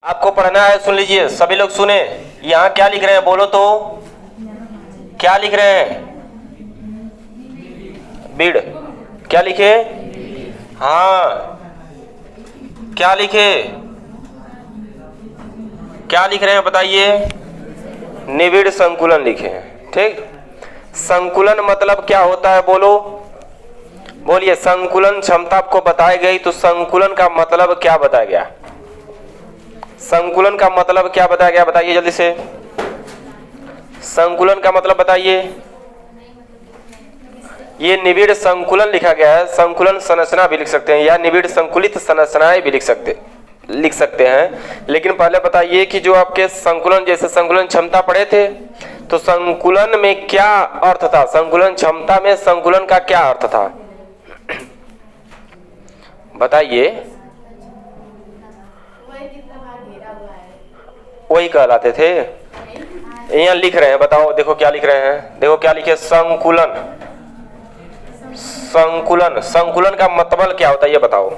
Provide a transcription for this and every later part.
आपको पढ़ना है, सुन लीजिए सभी लोग सुने। यहाँ क्या लिख रहे हैं बोलो तो, क्या लिख रहे हैं? बीड़। क्या लिखे? हाँ, क्या लिखे? क्या लिख रहे हैं बताइए? निविड़ संकुलन लिखे हैं। ठीक, संकुलन मतलब क्या होता है बोलो, बोलिए। संकुलन क्षमता आपको बताई गई तो संकुलन का मतलब क्या बताया गया? संकुलन का मतलब क्या बताया गया बताइए जल्दी से। संकुलन का मतलब बताइए। ये निविड़ संकुलन लिखा गया है, संकुलन संरचना भी लिख सकते हैं या निविड़ संकुलित संरचनाएं भी लिख सकते हैं। लेकिन पहले बताइए कि जो आपके संकुलन जैसे संकुलन क्षमता पढ़े थे तो संकुलन में क्या अर्थ था? संकुलन क्षमता में संकुलन का क्या अर्थ था बताइए। वही कहलाते थे। यहाँ लिख रहे हैं, बताओ देखो क्या लिख रहे हैं, देखो क्या लिखे? संकुलन। संकुलन, संकुलन का मतलब क्या होता है ये बताओ।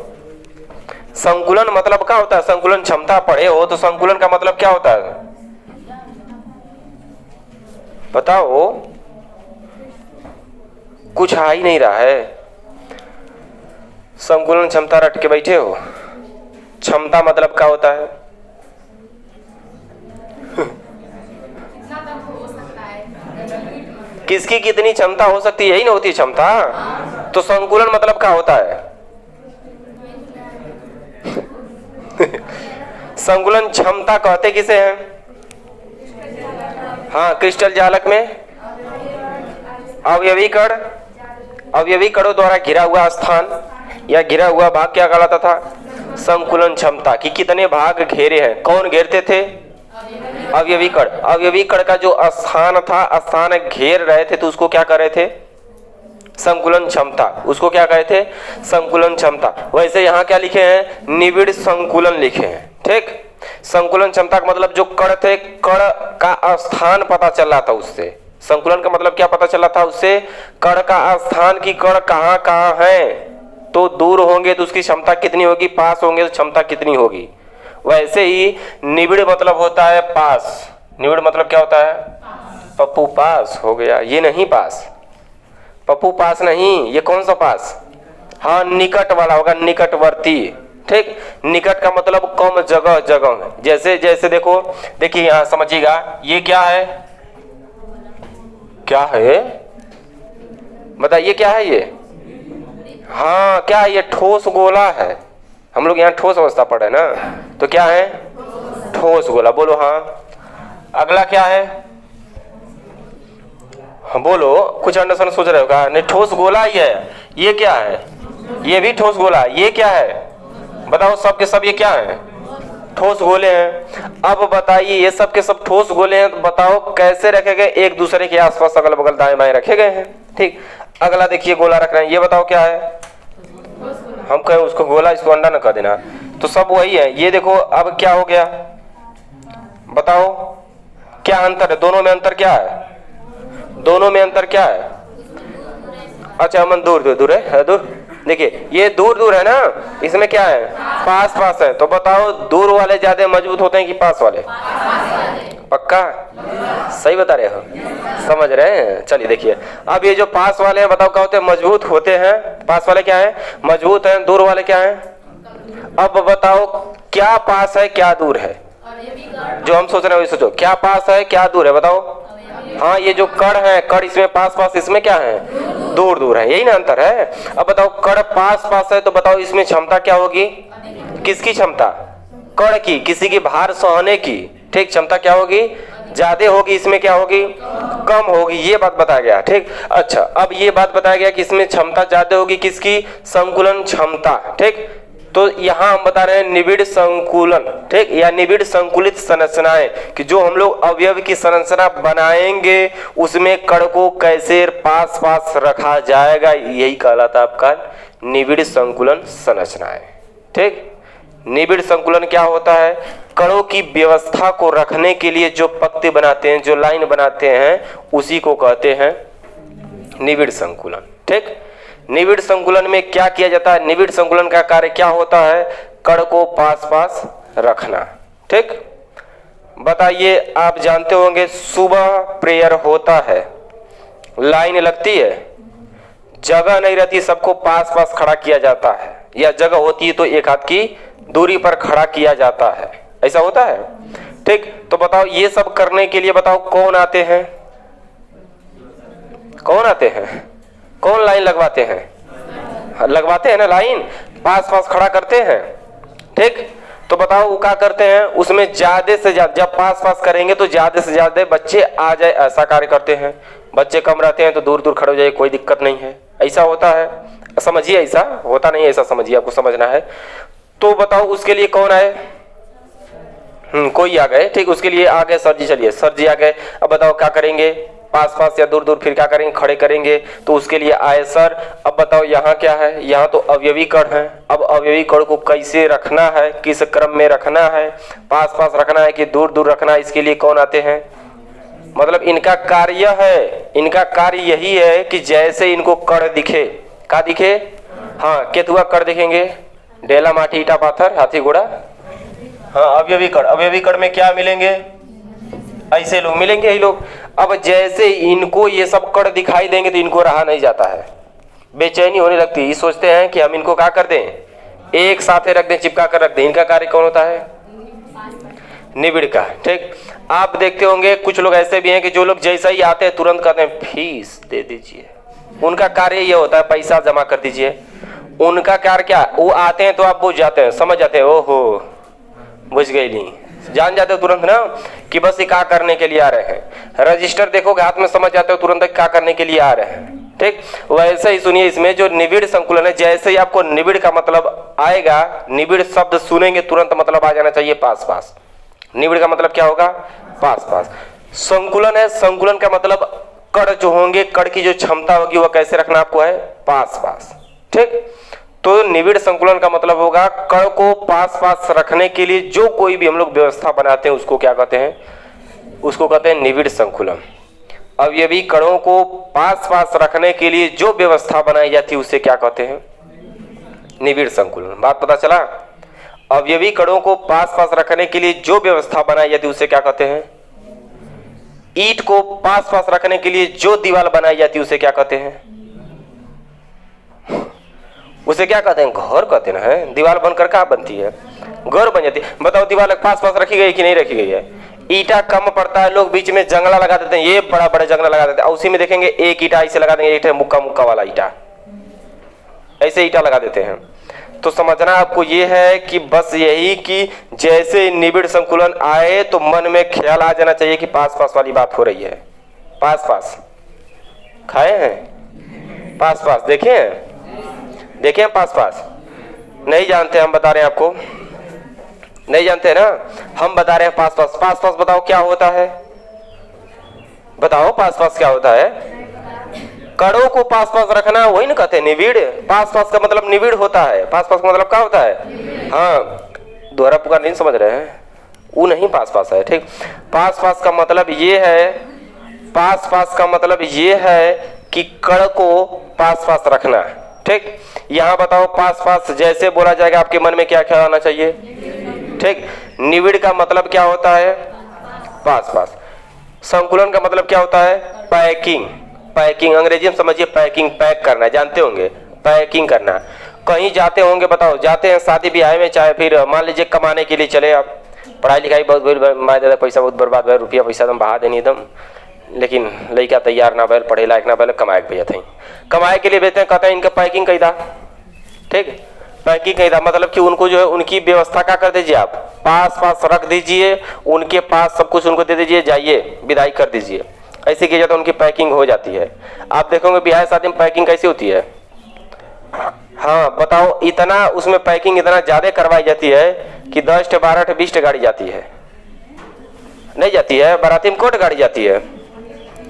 संकुलन मतलब क्या होता है? संकुलन क्षमता पढ़े हो तो संकुलन का मतलब क्या होता है बताओ। कुछ आ ही नहीं रहा है। संकुलन क्षमता रट के बैठे हो। क्षमता मतलब क्या होता है? किसकी कितनी क्षमता हो सकती है, यही ना होती क्षमता। तो संकुलन मतलब क्या होता है? संकुलन क्षमता कहते किसे हैं? हाँ, क्रिस्टल जालक में अवयवी कण, अवयवी कणों द्वारा घिरा हुआ स्थान या घिरा हुआ भाग क्या कहलाता था? संकुलन क्षमता। कि कितने भाग घेरे हैं? कौन घेरते थे? अवयवी कण। अवयवी कण का जो स्थान था, स्थान घेर रहे थे तो उसको क्या कर रहे थे? संकुलन क्षमता। उसको क्या कहे थे? संकुलन क्षमता। वैसे यहाँ क्या लिखे हैं? निविड़ संकुलन लिखे हैं। ठीक, संकुलन क्षमता का मतलब जो कण थे, कण का स्थान पता चल रहा था उससे। संकुलन का मतलब क्या पता चला था उससे? कण का स्थान की कण कहाँ कहाँ है। तो दूर होंगे तो उसकी क्षमता कितनी होगी, पास होंगे तो क्षमता कितनी होगी। वैसे ही निविड़ मतलब होता है पास। निविड़ मतलब क्या होता है? पप्पू पास हो गया, ये नहीं पास, पप्पू पास नहीं, ये कौन सा पास? हाँ, निकट वाला होगा, निकटवर्ती। ठीक, निकट का मतलब कम जगह जगह। जैसे जैसे देखो, देखिए यहाँ समझिएगा, ये क्या है? क्या है बताइए, क्या है ये? हाँ, क्या है ये? ठोस गोला है। हम लोग यहाँ ठोस अवस्था पढ़े ना, तो क्या है? ठोस गोला। बोलो हाँ। अगला क्या है? हाँ बोलो, कुछ अंडरस्टैंड सोच रहे हो क्या? नहीं, ठोस गोला ही है। ये क्या है? ये भी ठोस गोला। ये क्या है बताओ? सब के सब ये क्या है? ठोस गोले हैं। अब बताइए, ये सब के सब ठोस गोले हैं तो बताओ कैसे रखे गए? एक दूसरे के आसपास अगल बगल दाएं बाएं रखे गए हैं। ठीक, अगला देखिए गोला रख रहे हैं, ये बताओ क्या है? हम कहें उसको गोला, इसको अंडा न कह देना। तो सब वही है। ये देखो अब क्या हो गया बताओ, क्या अंतर है दोनों में? अंतर क्या है दोनों में? अंतर क्या है? अच्छा, अमन दूर दूर दूर है, दूर। देखिए ये दूर दूर है ना, इसमें क्या है? पास पास है। तो बताओ दूर वाले ज्यादा मजबूत होते हैं कि पास वाले? पक्का सही बता रहे हो, समझ रहे हैं? चलिए देखिए, अब ये जो पास वाले हैं बताओ क्या होते हैं? मजबूत होते हैं। पास वाले क्या है? मजबूत हैं। दूर वाले क्या है? अब बताओ क्या पास है क्या दूर है? जो हम सोच रहे हैं वही सोचो, क्या पास है क्या दूर है बताओ। हाँ, ये जो कण है, कण इसमें पास पास, इसमें क्या है? दूर दूर है, यही ना अंतर है। अब बताओ कण पास पास है तो बताओ इसमें क्षमता क्या होगी? किसकी क्षमता? कण की। किसी की भार सहने की। ठीक, क्षमता क्या होगी? ज्यादा होगी। इसमें क्या होगी? कम होगी। ये बात बताया गया। ठीक, अच्छा, अब ये बात बताया गया कि इसमें क्षमता ज्यादा होगी किसकी? संकुलन क्षमता। ठीक, तो यहाँ हम बता रहे हैं निविड़ संकुलन। ठीक, या निविड़ संकुलित संरचनाएं, कि जो हम लोग अवयव की संरचना बनाएंगे उसमें कण को कैसे पास पास रखा जाएगा, यही कहलाता आपका निविड़ संकुलन संरचनाएं। ठीक, निविड़ संकुलन क्या होता है? कणों की व्यवस्था को रखने के लिए जो पंक्ति बनाते हैं, जो लाइन बनाते हैं, उसी को कहते हैं निविड़ संकुलन। ठीक, निविड़ संकुलन में क्या किया जाता है? निविड़ संकुलन का कार्य क्या होता है? कण को पास पास रखना। ठीक। बताइए, आप जानते होंगे सुबह प्रेयर होता है, लाइन लगती है, जगह नहीं रहती, सबको पास पास खड़ा किया जाता है, या जगह होती है तो एक हाथ की दूरी पर खड़ा किया जाता है, ऐसा होता है। ठीक, तो बताओ ये सब करने के लिए बताओ कौन आते हैं, कौन आते हैं, कौन लाइन लगवाते हैं, लगवाते हैं ना लाइन, पास पास खड़ा करते हैं। ठीक, तो बताओ वो क्या करते हैं, उसमें ज्यादा से ज्यादा, जब पास पास करेंगे तो ज्यादा से ज्यादा बच्चे आ जाए ऐसा कार्य करते हैं। बच्चे कम रहते हैं तो दूर दूर खड़े हो जाए, कोई दिक्कत नहीं है, ऐसा होता है, समझिए, ऐसा होता नहीं है, ऐसा समझिए, आपको समझना है। तो बताओ उसके लिए कौन आए, कोई आ गए, ठीक, उसके लिए आ गए सर जी, चलिए सर जी आ गए। अब बताओ क्या करेंगे, पास पास या दूर दूर फिर क्या करेंगे, खड़े करेंगे, तो उसके लिए आए सर। अब बताओ यहाँ क्या है, यहाँ तो अवयवी कण है। अब अवयवी कण को कैसे रखना है, किस क्रम में रखना है, पास पास रखना है कि दूर दूर रखना है, इसके लिए कौन आते हैं, मतलब इनका कार्य है, इनका कार्य यही है कि जैसे इनको कण दिखे, क्या दिखे, हाँ केतुआ कण दिखेंगे, डेला माटी ईटा पाथर हाथी घोड़ा, हाँ अवयवी कण, अवयवी कण में क्या मिलेंगे, ऐसे लोग मिलेंगे ही लोग। अब जैसे इनको ये सब कण दिखाई देंगे तो इनको रहा नहीं जाता है, बेचैनी होने लगती है, ये सोचते हैं कि हम इनको क्या कर दें, एक साथ रख दें, चिपका कर रख दें। इनका कार्य कौन होता है, निबिड़ का। ठीक, आप देखते होंगे कुछ लोग ऐसे भी हैं कि जो लोग जैसा ही आते हैं तुरंत कहते हैं फीस दे दीजिए, उनका कार्य ये होता है पैसा जमा कर दीजिए। उनका कार्य क्या, वो आते हैं तो आप बुझ जाते हैं, समझ जाते हैं, ओहो बुझ गई, नहीं जान जाते हो तुरंत ना कि बस ये क्या करने के लिए आ रहे हैं। रजिस्टर देखोगे हाथ में, समझ जाते हो तुरंत क्या करने के लिए आ रहे हैं। ठीक, वैसे ही सुनिए, इसमें जो निबिड़ संकुलन है, जैसे ही आपको निबिड़ का मतलब आएगा, निबिड़ शब्द सुनेंगे तुरंत मतलब आ जाना चाहिए पास पास। निबिड़ का मतलब क्या होगा, पास पास। संकुलन है, संकुलन का मतलब कण जो होंगे, कण की जो क्षमता होगी वह कैसे रखना आपको है, पास पास। ठीक, तो निबिड़ संकुलन का मतलब होगा कण को पास पास रखने के लिए जो कोई भी हम लोग व्यवस्था बनाते हैं उसको क्या कहते हैं, उसको कहते हैं निबिड़ संकुलन। अवयवी कणों को पास पास रखने के लिए जो व्यवस्था बनाई जाती है उसे क्या कहते हैं, निबिड़ संकुलन। बात पता चला, अवयवी कणों को पास पास रखने के लिए जो व्यवस्था बनाई जाती है उसे क्या कहते हैं, ईंट को पास पास रखने के लिए जो दीवार बनाई जाती है उसे क्या कहते हैं, उसे क्या कहते हैं, घर कहते हैं ना। दीवार बनकर क्या बनती है, घर बन जाती है। बताओ दीवार पास पास रखी गई कि नहीं रखी गई है, ईटा कम पड़ता है, लोग बीच में जंगला लगा देते हैं, ये बड़ा बड़ा जंगला लगा देते हैं, उसी में देखेंगे एक ईटा ऐसे लगा देंगे, एक मुक्का मुक्का वाला ईटा, ऐसे ईटा लगा देते हैं। तो समझना आपको ये है कि बस यही कि जैसे निबिड़ संकुलन आए तो मन में ख्याल आ जाना चाहिए कि पास पास वाली बात हो रही है। पास पास खाए हैं, पास पास देखे हैं, देखे हैं पास पास, नहीं जानते, हम बता रहे हैं आपको, नहीं जानते ना, हम बता रहे हैं पास पास। पास पास बताओ क्या होता है, बताओ पास पास क्या होता है, कणों को पास पास रखना, वही ना कहते हैं निबिड़। पास पास का मतलब निबिड़ होता है, पास पास का मतलब क्या होता है, हाँ दोहरा पुकार नहीं समझ रहे हैं, वो नहीं पास पास है। ठीक, पास पास का मतलब ये है, पास पास का मतलब ये है कि कण को पास पास रखना। ठीक, यहाँ बताओ पास पास जैसे बोला जाएगा आपके मन में क्या ख्याल आना चाहिए, ठीक, निबिड़ का मतलब क्या होता है, पास पास। संकुलन का मतलब क्या होता है, पैकिंग, पैकिंग अंग्रेजी में समझिए, पैकिंग, पैक करना, जानते होंगे, पैकिंग करना। कहीं जाते होंगे, बताओ जाते हैं शादी ब्याह में, चाहे फिर मान लीजिए कमाने के लिए चले आप, पढ़ाई लिखाई बहुत माँ दादा पैसा बहुत बर्बाद हुआ, रुपया पैसा एकदम बहा देनी एकदम, लेकिन लड़का तैयार ना बैल, पढ़े लायक ना बैल, कमाए के भैया थे, कमाए के लिए भेजते हैं, कहते हैं इनका पैकिंग कही था। ठीक, पैकिंग कही था मतलब कि उनको जो है उनकी व्यवस्था क्या कर दीजिए, आप पास पास रख दीजिए, उनके पास सब कुछ उनको दे दीजिए, जाइए विदाई कर दीजिए, ऐसे किया जाता है, उनकी पैकिंग हो जाती है। आप देखोगे ब्याह शादी में पैकिंग कैसी होती है, हाँ बताओ, इतना उसमें पैकिंग इतना ज्यादा करवाई जाती है कि 10 12 20 गाड़ी जाती है, नहीं जाती है, बाराती में कोट गाड़ी जाती है,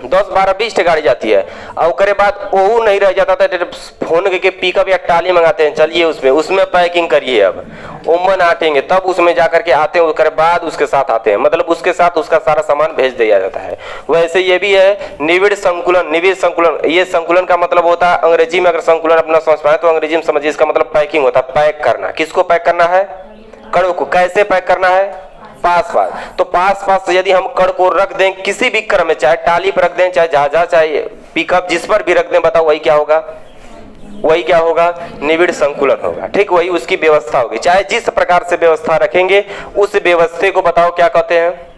10 12 20 गाड़ी जाती है। और उसके बाद वो नहीं रह जाता था, फोन के पिकअप या टाली मंगाते हैं, चलिए उसमें पैकिंग करिए, अब उमन आटेंगे तब उसमें जाकर के आते हैं, उसके बाद उसके साथ आते हैं, मतलब उसके साथ उसका सारा सामान भेज दिया जाता है। वैसे ये भी है निबिड़ संकुलन, निबिड़ संकुलन, ये संकुलन का मतलब होता है, अंग्रेजी में अगर संकुलन अपना समझ पाए तो अंग्रेजी में समझिए, इसका मतलब पैकिंग होता है, पैक करना। किसको पैक करना है, कणों को। कैसे पैक करना है, पास पास। तो पास पास यदि हम कण को रख दें किसी भी क्रम में, चाहे टाली पर रख दें, चाहे जहाज, चाहे पिकअप, जिस पर भी रख दें, बताओ वही क्या होगा? वही क्या होगा? निविड़ संकुलन होगा। ठीक, वही उसकी व्यवस्था होगी। चाहे जिस प्रकार से व्यवस्था रखेंगे उस व्यवस्था को बताओ क्या कहते हैं?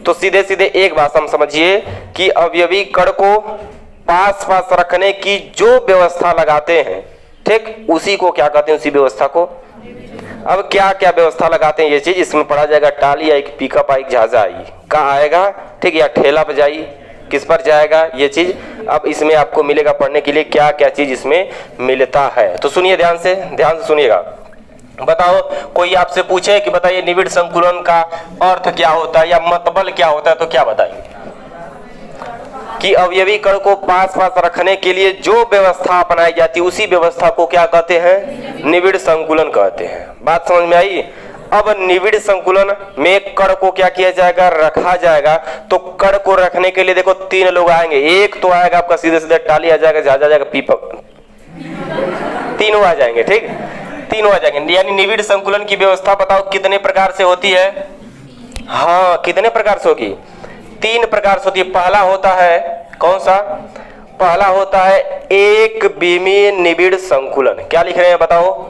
तो सीधे सीधे एक बात हम समझिए कि अवयवी कण को पास पास रखने की जो व्यवस्था लगाते हैं, ठीक, उसी को क्या कहते हैं? उसी व्यवस्था को। अब क्या क्या व्यवस्था लगाते हैं ये चीज इसमें पढ़ा जाएगा। टाली आई, पिकअप आई, जहाज आई, कहाँ आएगा? ठीक, या ठेला पर जाई, किस पर जाएगा ये चीज। अब इसमें आपको मिलेगा पढ़ने के लिए क्या क्या चीज इसमें मिलता है। तो सुनिए ध्यान से सुनिएगा। बताओ, कोई आपसे पूछे कि बताइए निविड़ संकुलन का अर्थ क्या होता है या मतबल क्या होता है, तो क्या बताएंगे? कि अवयवी कण को पास पास रखने के लिए जो व्यवस्था अपनाई जाती है उसी व्यवस्था को क्या कहते हैं? निविड़ संकुलन कहते हैं। बात समझ में आई? अब निविड़ संकुलन में कण को क्या किया जाएगा? रखा जाएगा। तो कण को रखने के लिए देखो तीन लोग आएंगे। एक तो आएगा आपका सीधे सीधे टाली आ जाएगा, जहाज आ जाएगा, पिकअप, तीनों आ जाएंगे। ठीक, तीनों आ जाएंगे। यानी निविड़ संकुलन की व्यवस्था बताओ कितने प्रकार से होती है? हाँ, कितने प्रकार से होगी? तीन प्रकार से होती है। पहला होता है कौन सा? पहला होता है एक बीमीय निविड़ संकुलन। क्या लिख रहे हैं बताओ?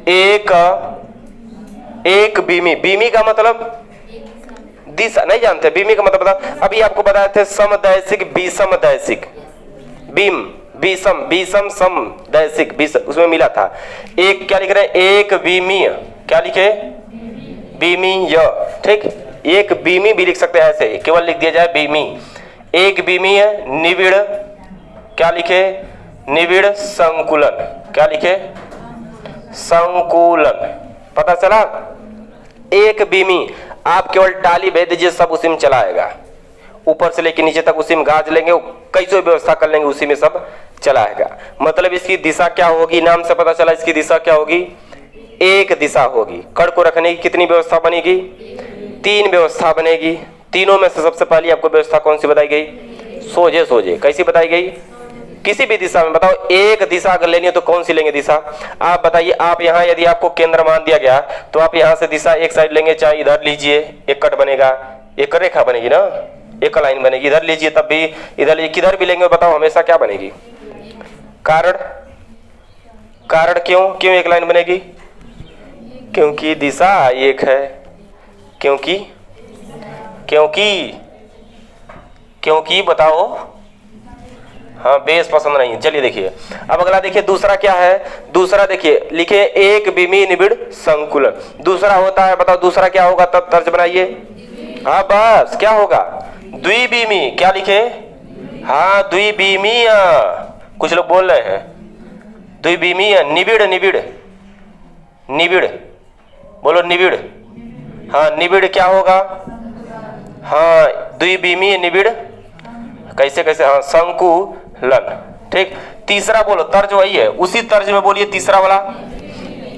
एक बीमी। बीमी का मतलब दिशा, नहीं जानते? बीमी का मतलब बताओ। अभी आपको बताए थे समदैशिक, विषम दैशिक। बीम, विषम, विषम सम दैशिक, उसमें मिला था। एक क्या लिख रहे हैं? एक बीमीय। क्या लिखे? बीमीय। ठीक, एक बीमी भी लिख सकते हैं, ऐसे केवल लिख दिया जाए बीमी। एक बीमीय निविड़, क्या लिखे? निविड़ संकुलन। क्या लिखे? संकुलन। पता चला? एक बीमी आप केवल टाली भेज दीजिए, सब उसी में चलाएगा। ऊपर से लेकर नीचे तक उसी में गाज लेंगे, कैसे व्यवस्था कर लेंगे उसी में सब चलाएगा। मतलब इसकी दिशा क्या होगी? नाम से पता चला इसकी दिशा क्या होगी? एक दिशा होगी। कण को रखने की कितनी व्यवस्था बनेगी? तीन व्यवस्था बनेगी। तीनों में से सबसे पहली आपको व्यवस्था कौन सी बताई गई? सोझे सोझे। कैसी बताई गई? किसी भी दिशा में। बताओ, एक दिशा अगर लेनी है तो कौन सी लेंगे दिशा? आप बताइए। आप यहाँ यदि आपको केंद्र मान दिया गया तो आप यहाँ से दिशा एक साइड लेंगे, चाहे इधर लीजिए, एक कट बनेगा, एक रेखा बनेगी ना, एक लाइन बनेगी। इधर लीजिए तब भी, इधर लीजिए, किधर भी लेंगे बताओ हमेशा क्या बनेगी? कारण क्यों एक लाइन बनेगी? क्योंकि दिशा एक है। क्योंकि बताओ। हाँ, बेस पसंद नहीं है। चलिए देखिए, अब अगला देखिए दूसरा क्या है। दूसरा देखिए लिखे एक बीमी निविड़ संकुलन। दूसरा होता है, बताओ दूसरा क्या होगा? तब तर्ज बनाइए। हाँ बस, क्या होगा? द्विबीमी। क्या लिखे? हाँ, द्विबीमीय। कुछ लोग बोल रहे हैं द्विबीमीय। निविड़ बोलो, निविड़। हाँ, निविड़ क्या होगा? हाँ, द्विबीमीय निविड़। कैसे? हाँ, संकुलन। ठीक, तीसरा बोलो, तर्ज वही है, उसी तर्ज में बोलिए तीसरा वाला।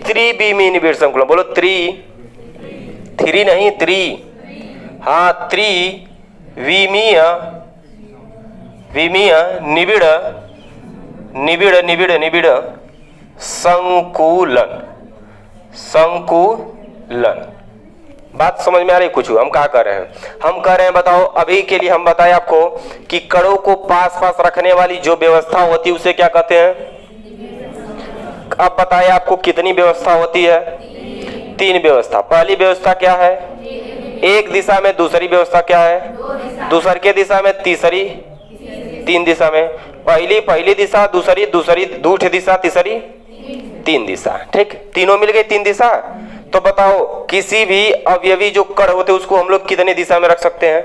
त्रिबीमीय निविड़ संकुलन। बोलो थ्री नहीं, त्रि। हाँ, त्रिबीमीय निविड़ संकुलन। बात समझ में आ रही? कुछ हम क्या कर रहे हैं? हम कह रहे हैं, बताओ अभी के लिए हम बताएं आपको कि कणों को पास पास रखने वाली जो व्यवस्था होती है उसे क्या कहते हैं? अब बताएं आपको कितनी व्यवस्था होती है? तीन व्यवस्था। पहली व्यवस्था क्या है? एक दिशा में। दूसरी व्यवस्था क्या है? दूसर के दिशा में। तीसरी तीन दिशा में। पहली दिशा, दूसरी दूठ दिशा, तीसरी तीन दिशा। ठीक, तीनों मिल गई, तीन दिशा। तो बताओ किसी भी अवयवी जो कण होते हैं उसको हम लोग कितनी दिशा में रख सकते हैं?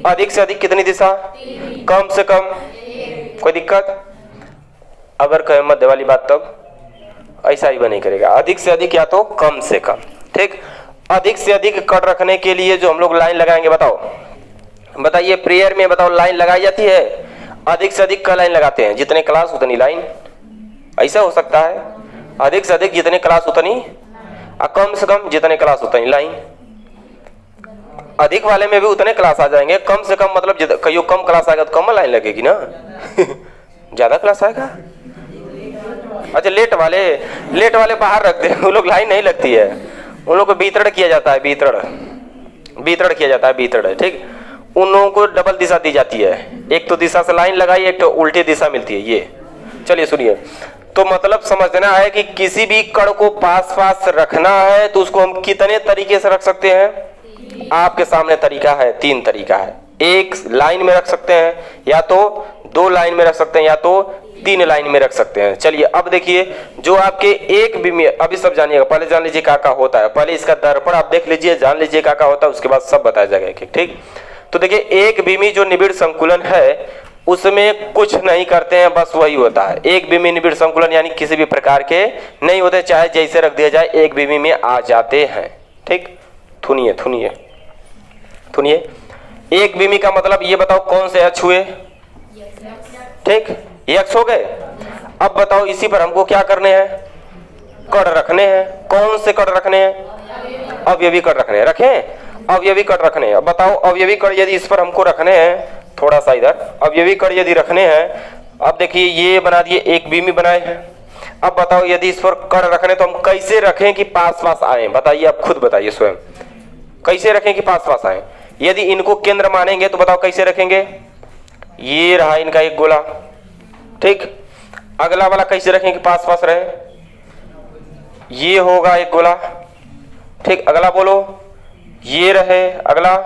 अधिक से अधिक कितनी दिशा? कम से कम। कोई दिक्कत? अगर कहे मध्य वाली बात तब ऐसा ही बनी करेगा। अधिक से अधिक या तो कम से कम। ठीक, अधिक से अधिक कण रखने के लिए जो हम लोग लाइन लगाएंगे, बताइए प्रेयर में बताओ लाइन लगाई जाती है? अधिक से अधिक का लाइन लगाते हैं, जितने क्लास उतनी लाइन। ऐसा हो सकता है? अधिक से अधिक जितने क्लास उतनी, कम से कम जितने क्लास उतनी लाइन। अधिक वाले में भी उतने क्लास आ जाएंगे। कम से कम मतलब कहीं कम क्लास आएगा तो कम लाइन लगेगी ना। ज्यादा क्लास आएगा। अच्छा, लेट वाले बाहर रखते हैं, वो लोग लाइन नहीं लगती है। उन लोगों को वितरण किया जाता है, वितरण किया जाता है, वितरण, ठीक। उन लोगों को डबल दिशा दी जाती है, एक तो दिशा से लाइन लगाई, एक तो उल्टी दिशा मिलती है। ये चलिए सुनिए, तो मतलब समझना है कि किसी भी कण को पास पास रखना है तो उसको हम कितने तरीके से रख सकते हैं? आपके सामने तरीका है, 3 तरीका है। एक लाइन में रख सकते हैं, या तो 2 लाइन में रख सकते हैं, या तो 3 लाइन में रख सकते हैं। चलिए अब देखिए, जो आपके एक बिंदु, अभी सब जानिएगा, पहले जान लीजिए क्या होता है, पहले इसका दर्पण आप देख लीजिए, जान लीजिए क्या होता है, उसके बाद सब बताया जाएगा एक, ठीक। तो देखिए, एक बिंदु जो निबिड़ संकुलन है उसमें कुछ नहीं करते हैं, बस वही होता है। एक बिंदु निबिड़ संकुलन यानी किसी भी प्रकार के नहीं होते, चाहे जैसे रख दिया जाए एक बिंदु में आ जाते हैं, ठीक। थुनिए थुनिए थुनिए, एक बिंदु का मतलब ये बताओ कौन से अक्ष हुए? ठीक, ये अक्ष हो गए। अब बताओ इसी पर हमको क्या करने हैं? कण रखने हैं। कौन से कण रखने हैं? अवयवी कण रखने हैं। रखें, अवयवी कण रखने हैं। अब बताओ अवयवी कण यदि इस पर हमको रखने हैं, थोड़ा सा इधर, अवयवी कण यदि रखने हैं, अब देखिए ये बना दिए, एक बिंदु बनाए हैं। अब बताओ यदि इस पर कण रखने तो हम कैसे रखें कि पास पास आए? बताइए, आप खुद बताइए स्वयं, कैसे रखें कि पास पास आए? यदि इनको केंद्र मानेंगे तो बताओ कैसे रखेंगे? ये रहा इनका एक गोला, ठीक। अगला वाला कैसे रखें कि पास पास रहे? ये होगा एक गोला, ठीक। अगला बोलो, ये रहे। अगला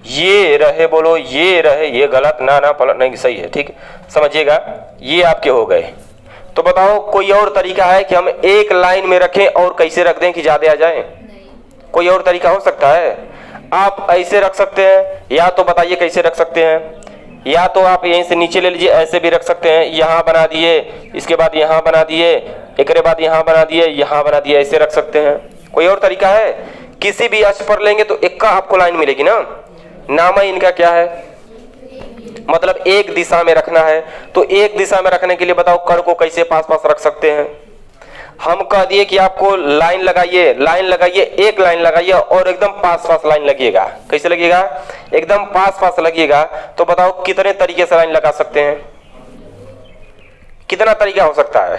ये रहे, बोलो ये रहे। ये गलत, ना ना पलट नहीं, सही है, ठीक। समझिएगा, ये आपके हो गए। तो बताओ कोई और तरीका है कि हम एक लाइन में रखें और कैसे रख दें कि ज्यादा आ जाए? कोई और तरीका हो सकता है? आप ऐसे रख सकते हैं, या तो बताइए कैसे रख सकते हैं, या तो आप यहीं से नीचे ले लीजिए, ऐसे भी रख सकते हैं। यहाँ बना दिए, इसके बाद यहाँ बना दिए, एक बाद यहाँ बना दिए, यहाँ बना दिए, ऐसे रख सकते हैं। कोई और तरीका है? किसी भी अक्ष पर लेंगे तो एक का आपको लाइन मिलेगी ना। नाम है इनका क्या है? मतलब एक दिशा में रखना है। तो एक दिशा में रखने के लिए बताओ कण को कैसे पास पास रख सकते हैं? हम कह दिए कि आपको लाइन लगाइए, लाइन लगाइए, एक लाइन लगाइए और एकदम पास पास लाइन लगिएगा। कैसे लगिएगा? एकदम पास पास लगिएगा। तो बताओ कितने तरीके से लाइन लगा सकते हैं? कितना तरीका हो सकता है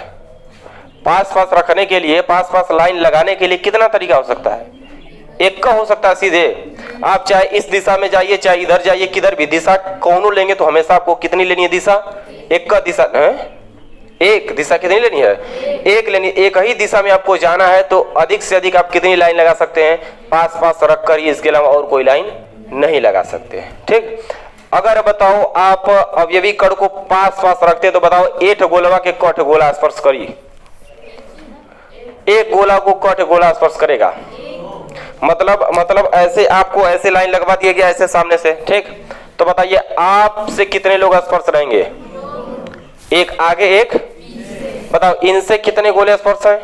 पास पास रखने के लिए? पास पास लाइन लगाने के लिए कितना तरीका हो सकता है? एक का हो सकता है सीधे। आप चाहे इस दिशा में जाइए, चाहे इधर जाइए, किधर भी दिशा कौन लेंगे तो हमेशा आपको कितनी लेनी है दिशा? एक का दिशा है, एक दिशा कितनी लेनी है? एक लेनी। एक ही दिशा में आपको जाना है तो अधिक से अधिक आप कितनी लाइन लगा सकते हैं? पास पास रख कर ही, इसके अलावा और कोई लाइन नहीं लगा सकते, ठीक। अगर बताओ आप अवयवी कण को पास पास रखते हैं तो बताओ एक गोलवा के कठ गोला स्पर्श करिए। एक गोला को कठ गोला स्पर्श करेगा। मतलब ऐसे आपको ऐसे लाइन लगवा दिया गया, ऐसे सामने से, ठीक। तो बताइए आपसे कितने लोग स्पर्श रहेंगे? एक आगे, एक बताओ इनसे कितने गोले स्पर्श हैं?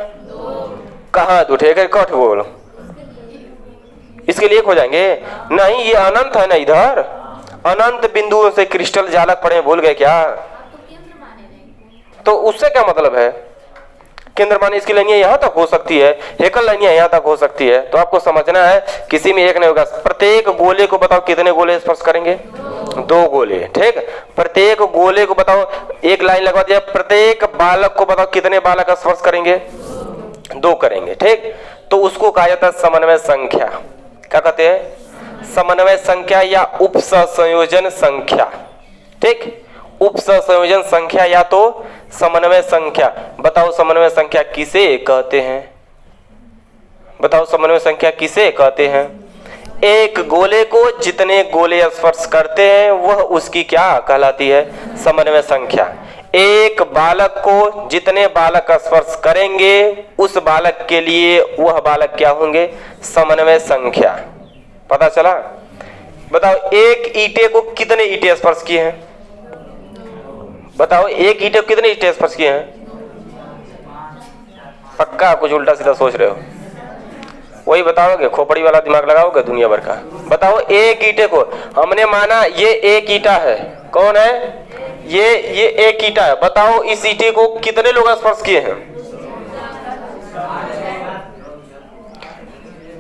कहाँ उठेगा कठ गोल? इसके लिए एक हो जाएंगे? नहीं, ये अनंत है ना, इधर अनंत बिंदुओं से क्रिस्टल जालक पड़े, भूल गए क्या? तो उससे क्या मतलब है? केंद्र माने इसकी लाइनियां यहां तक हो सकती है, एकल लाइनियां यहां तक हो सकती है। तो आपको समझना है किसी में एक नहीं होगा। प्रत्येक गोले को बताओ कितने गोले स्पर्श करेंगे? 2 गोले, ठीक। प्रत्येक गोले को बताओ, एक लाइन लगवा दिया, प्रत्येक बालक को बताओ कितने बालक स्पर्श करेंगे? 2 करेंगे, ठीक। तो उसको कहा जाता है समन्वय संख्या। क्या कहते हैं? समन्वय संख्या या उपसंयोजन संख्या, ठीक। उपसंयोजन संख्या या तो समन्वय संख्या। बताओ समन्वय संख्या किसे कहते हैं? बताओ समन्वय संख्या किसे कहते हैं? एक गोले को जितने गोले स्पर्श करते हैं वह उसकी क्या कहलाती है? समन्वय संख्या। एक बालक को जितने बालक स्पर्श करेंगे उस बालक के लिए वह बालक क्या होंगे? समन्वय संख्या। पता चला? बताओ एक ईंटे को कितने ईंटे स्पर्श किए हैं? बताओ एक ईंटे को कितने ईंटे स्पर्श किए हैं? पक्का कुछ उल्टा सीधा सोच रहे हो? वही बताओगे, खोपड़ी वाला दिमाग लगाओगे दुनिया भर का। बताओ एक ईंटे को हमने माना ये एक ईंटा है। कौन है ये एक ईंटा है। बताओ इस ईंटे को कितने लोग स्पर्श किए हैं?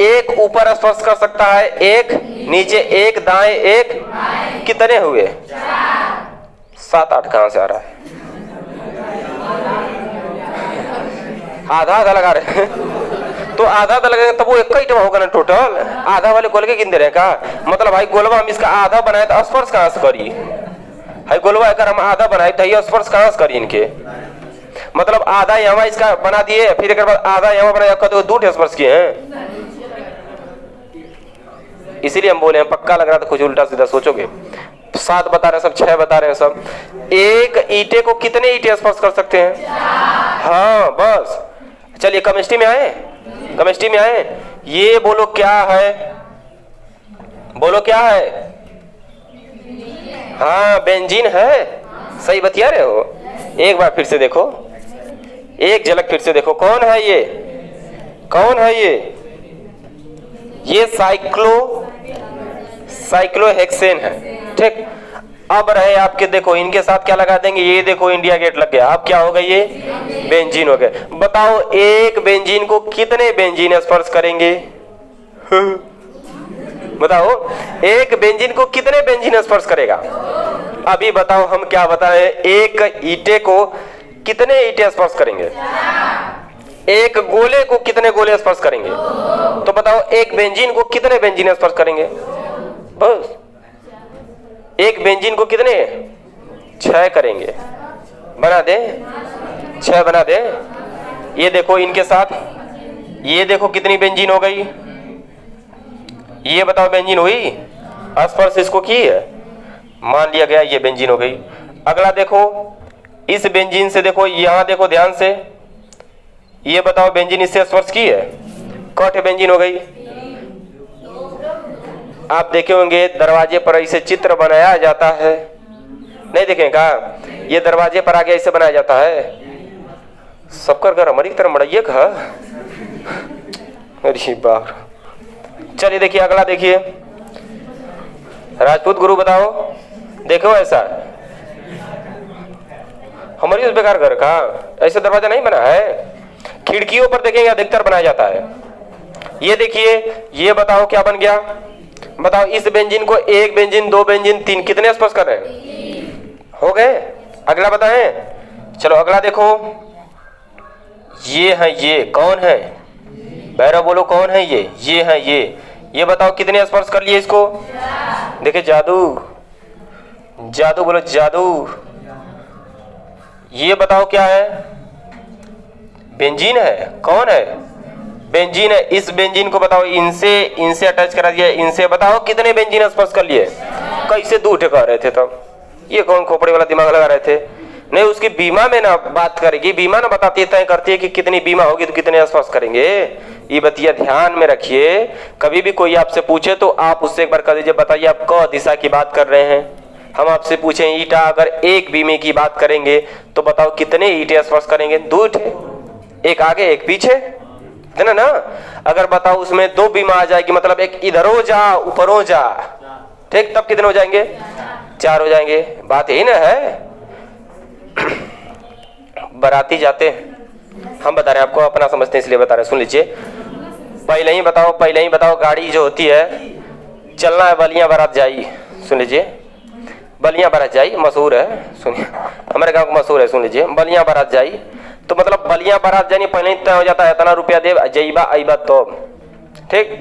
एक ऊपर स्पर्श कर सकता है, एक नीचे, एक दाएं, एक कितने हुए? 7-8 कहां से आ रहा है? आधा आधा लगा रहे हैं। तो आधा तो लगेगा, तब वो एक ईंट होगा ना टोटल। आधा वाले गोले के गिनते रहे का, मतलब भाई गोलवा हम इसका आधा बनाए तो स्पर्श कहाँ से करी? भाई गोलवा अगर हम आधा बनाए तो ये स्पर्श कहाँ से करी इनके? मतलब आधा यहाँ इसका बना दिए, फिर एक बाद आधा यहाँ बनाया, तो दो स्पर्श किए हैं। इसीलिए हम बोले हैं, पक्का लग रहा था कुछ उल्टा सीधा सोचोगे। 7 बता रहे हैं सब, 6 बता रहे हैं सब। एक ईंटे को कितने ईंटे स्पर्श कर सकते हैं? हाँ बस। चलिए केमिस्ट्री में आए, केमिस्ट्री में आए। ये बोलो क्या है? बोलो क्या है? हाँ बेंजीन है। सही बतिया रहे हो। एक बार फिर से देखो, एक झलक फिर से देखो, कौन है ये? कौन है ये? ये साइक्लोहेक्सेन है। ठीक, अब रहे आपके, देखो इनके साथ क्या लगा देंगे? ये देखो इंडिया गेट लग गया। अब क्या हो गया? ये बेंजीन हो गए। बताओ एक बेंजीन को कितने बेंजीन स्पर्श करेंगे? बताओ एक बेंजीन को कितने बेंजीन स्पर्श करेगा? अभी बताओ हम क्या बता रहे हैं, एक ईंटे को कितने ईंटे स्पर्श करेंगे? एक गोले को कितने गोले स्पर्श करेंगे? तो बताओ एक बेंजीन को कितने बेंजीन स्पर्श करेंगे? बस एक बेंजीन को कितने? 6 करेंगे। बना दे, 6 बना दे। ये देखो इनके साथ, ये देखो कितनी बेंजीन हो गई? ये बताओ बेंजीन हुई? स्पर्श इसको की है, मान लिया गया ये बेंजीन हो गई। अगला देखो, इस बेंजीन से देखो, यहां देखो ध्यान से, ये बताओ बेंजीन इससे स्पर्श की है, कौन बेंजीन हो गई? आप देखे होंगे दरवाजे पर ऐसे चित्र बनाया जाता है, नहीं देखें का? ये दरवाजे पर आगे ऐसे बनाया जाता है। सबकर घर हमारी तरह मड़ैया का। अरे बाप। चलिए देखिए अगला, देखिए राजपूत गुरु बताओ, देखो ऐसा हमारी उस बेकार घर का ऐसा दरवाजा नहीं बना है। खिड़कियों पर देखेंगे अधिकतर बनाया जाता है। ये देखिए, ये बताओ क्या बन गया? बताओ इस बेंजीन को, एक बेंजीन, 2 बेंजीन, 3, कितने स्पर्श कर रहे हैं? हो गए। अगला बताएं। चलो अगला देखो, ये है, ये कौन है? भैरव बोलो कौन है ये? ये है ये बताओ कितने स्पर्श कर लिए इसको? देखिए जादू, जादू बोलो जादू। ये बताओ क्या है? बेंजीन है। कौन है? बेंजीन है। इस बेंजीन को बताओ, इनसे अटैच करा दिया, इनसे बताओ कितने बेंजीन स्पर्श कर लिए? कैसे 2 कह रहे थे तब? ये कौन खोपड़ी वाला दिमाग लगा रहे थे? नहीं, उसकी बीमा में ना बात करेगी, बीमा ना बताती है, तय करती है कि कितनी बीमा होगी तो कितने स्पर्श करेंगे। ये बतिया ध्यान में रखिए। कभी भी कोई आपसे पूछे तो आप उससे एक बार कह दीजिए, बताइए आप क दिशा की बात कर रहे हैं। हम आपसे पूछें ईटा, अगर एक बीमे की बात करेंगे तो बताओ कितने ईटे स्पर्श करेंगे? 2 ईटे, एक आगे एक पीछे, है ना? अगर बताओ उसमें 2 बीमा आ जाएगी, मतलब एक इधरो जा ऊपरों जा, ठीक, तब कितने हो जाएंगे? 4 हो जाएंगे। बात यही ना है। बाराती जाते हैं, हम बता रहे हैं आपको, अपना समझते हैं इसलिए बता रहे हैं, सुन लीजिए। पहले ही बताओ गाड़ी जो होती है, चलना है बलिया बारात जाई, सुन लीजिए। बलिया बारात जाई मशहूर है, सुनिए, हमारे गांव का मशहूर है, सुन लीजिए। बलिया बारात जाई तो मतलब बलिया बारात जानी पहले ही तय हो जाता है, इतना रुपया दे जईबा आईबा तो, ठीक।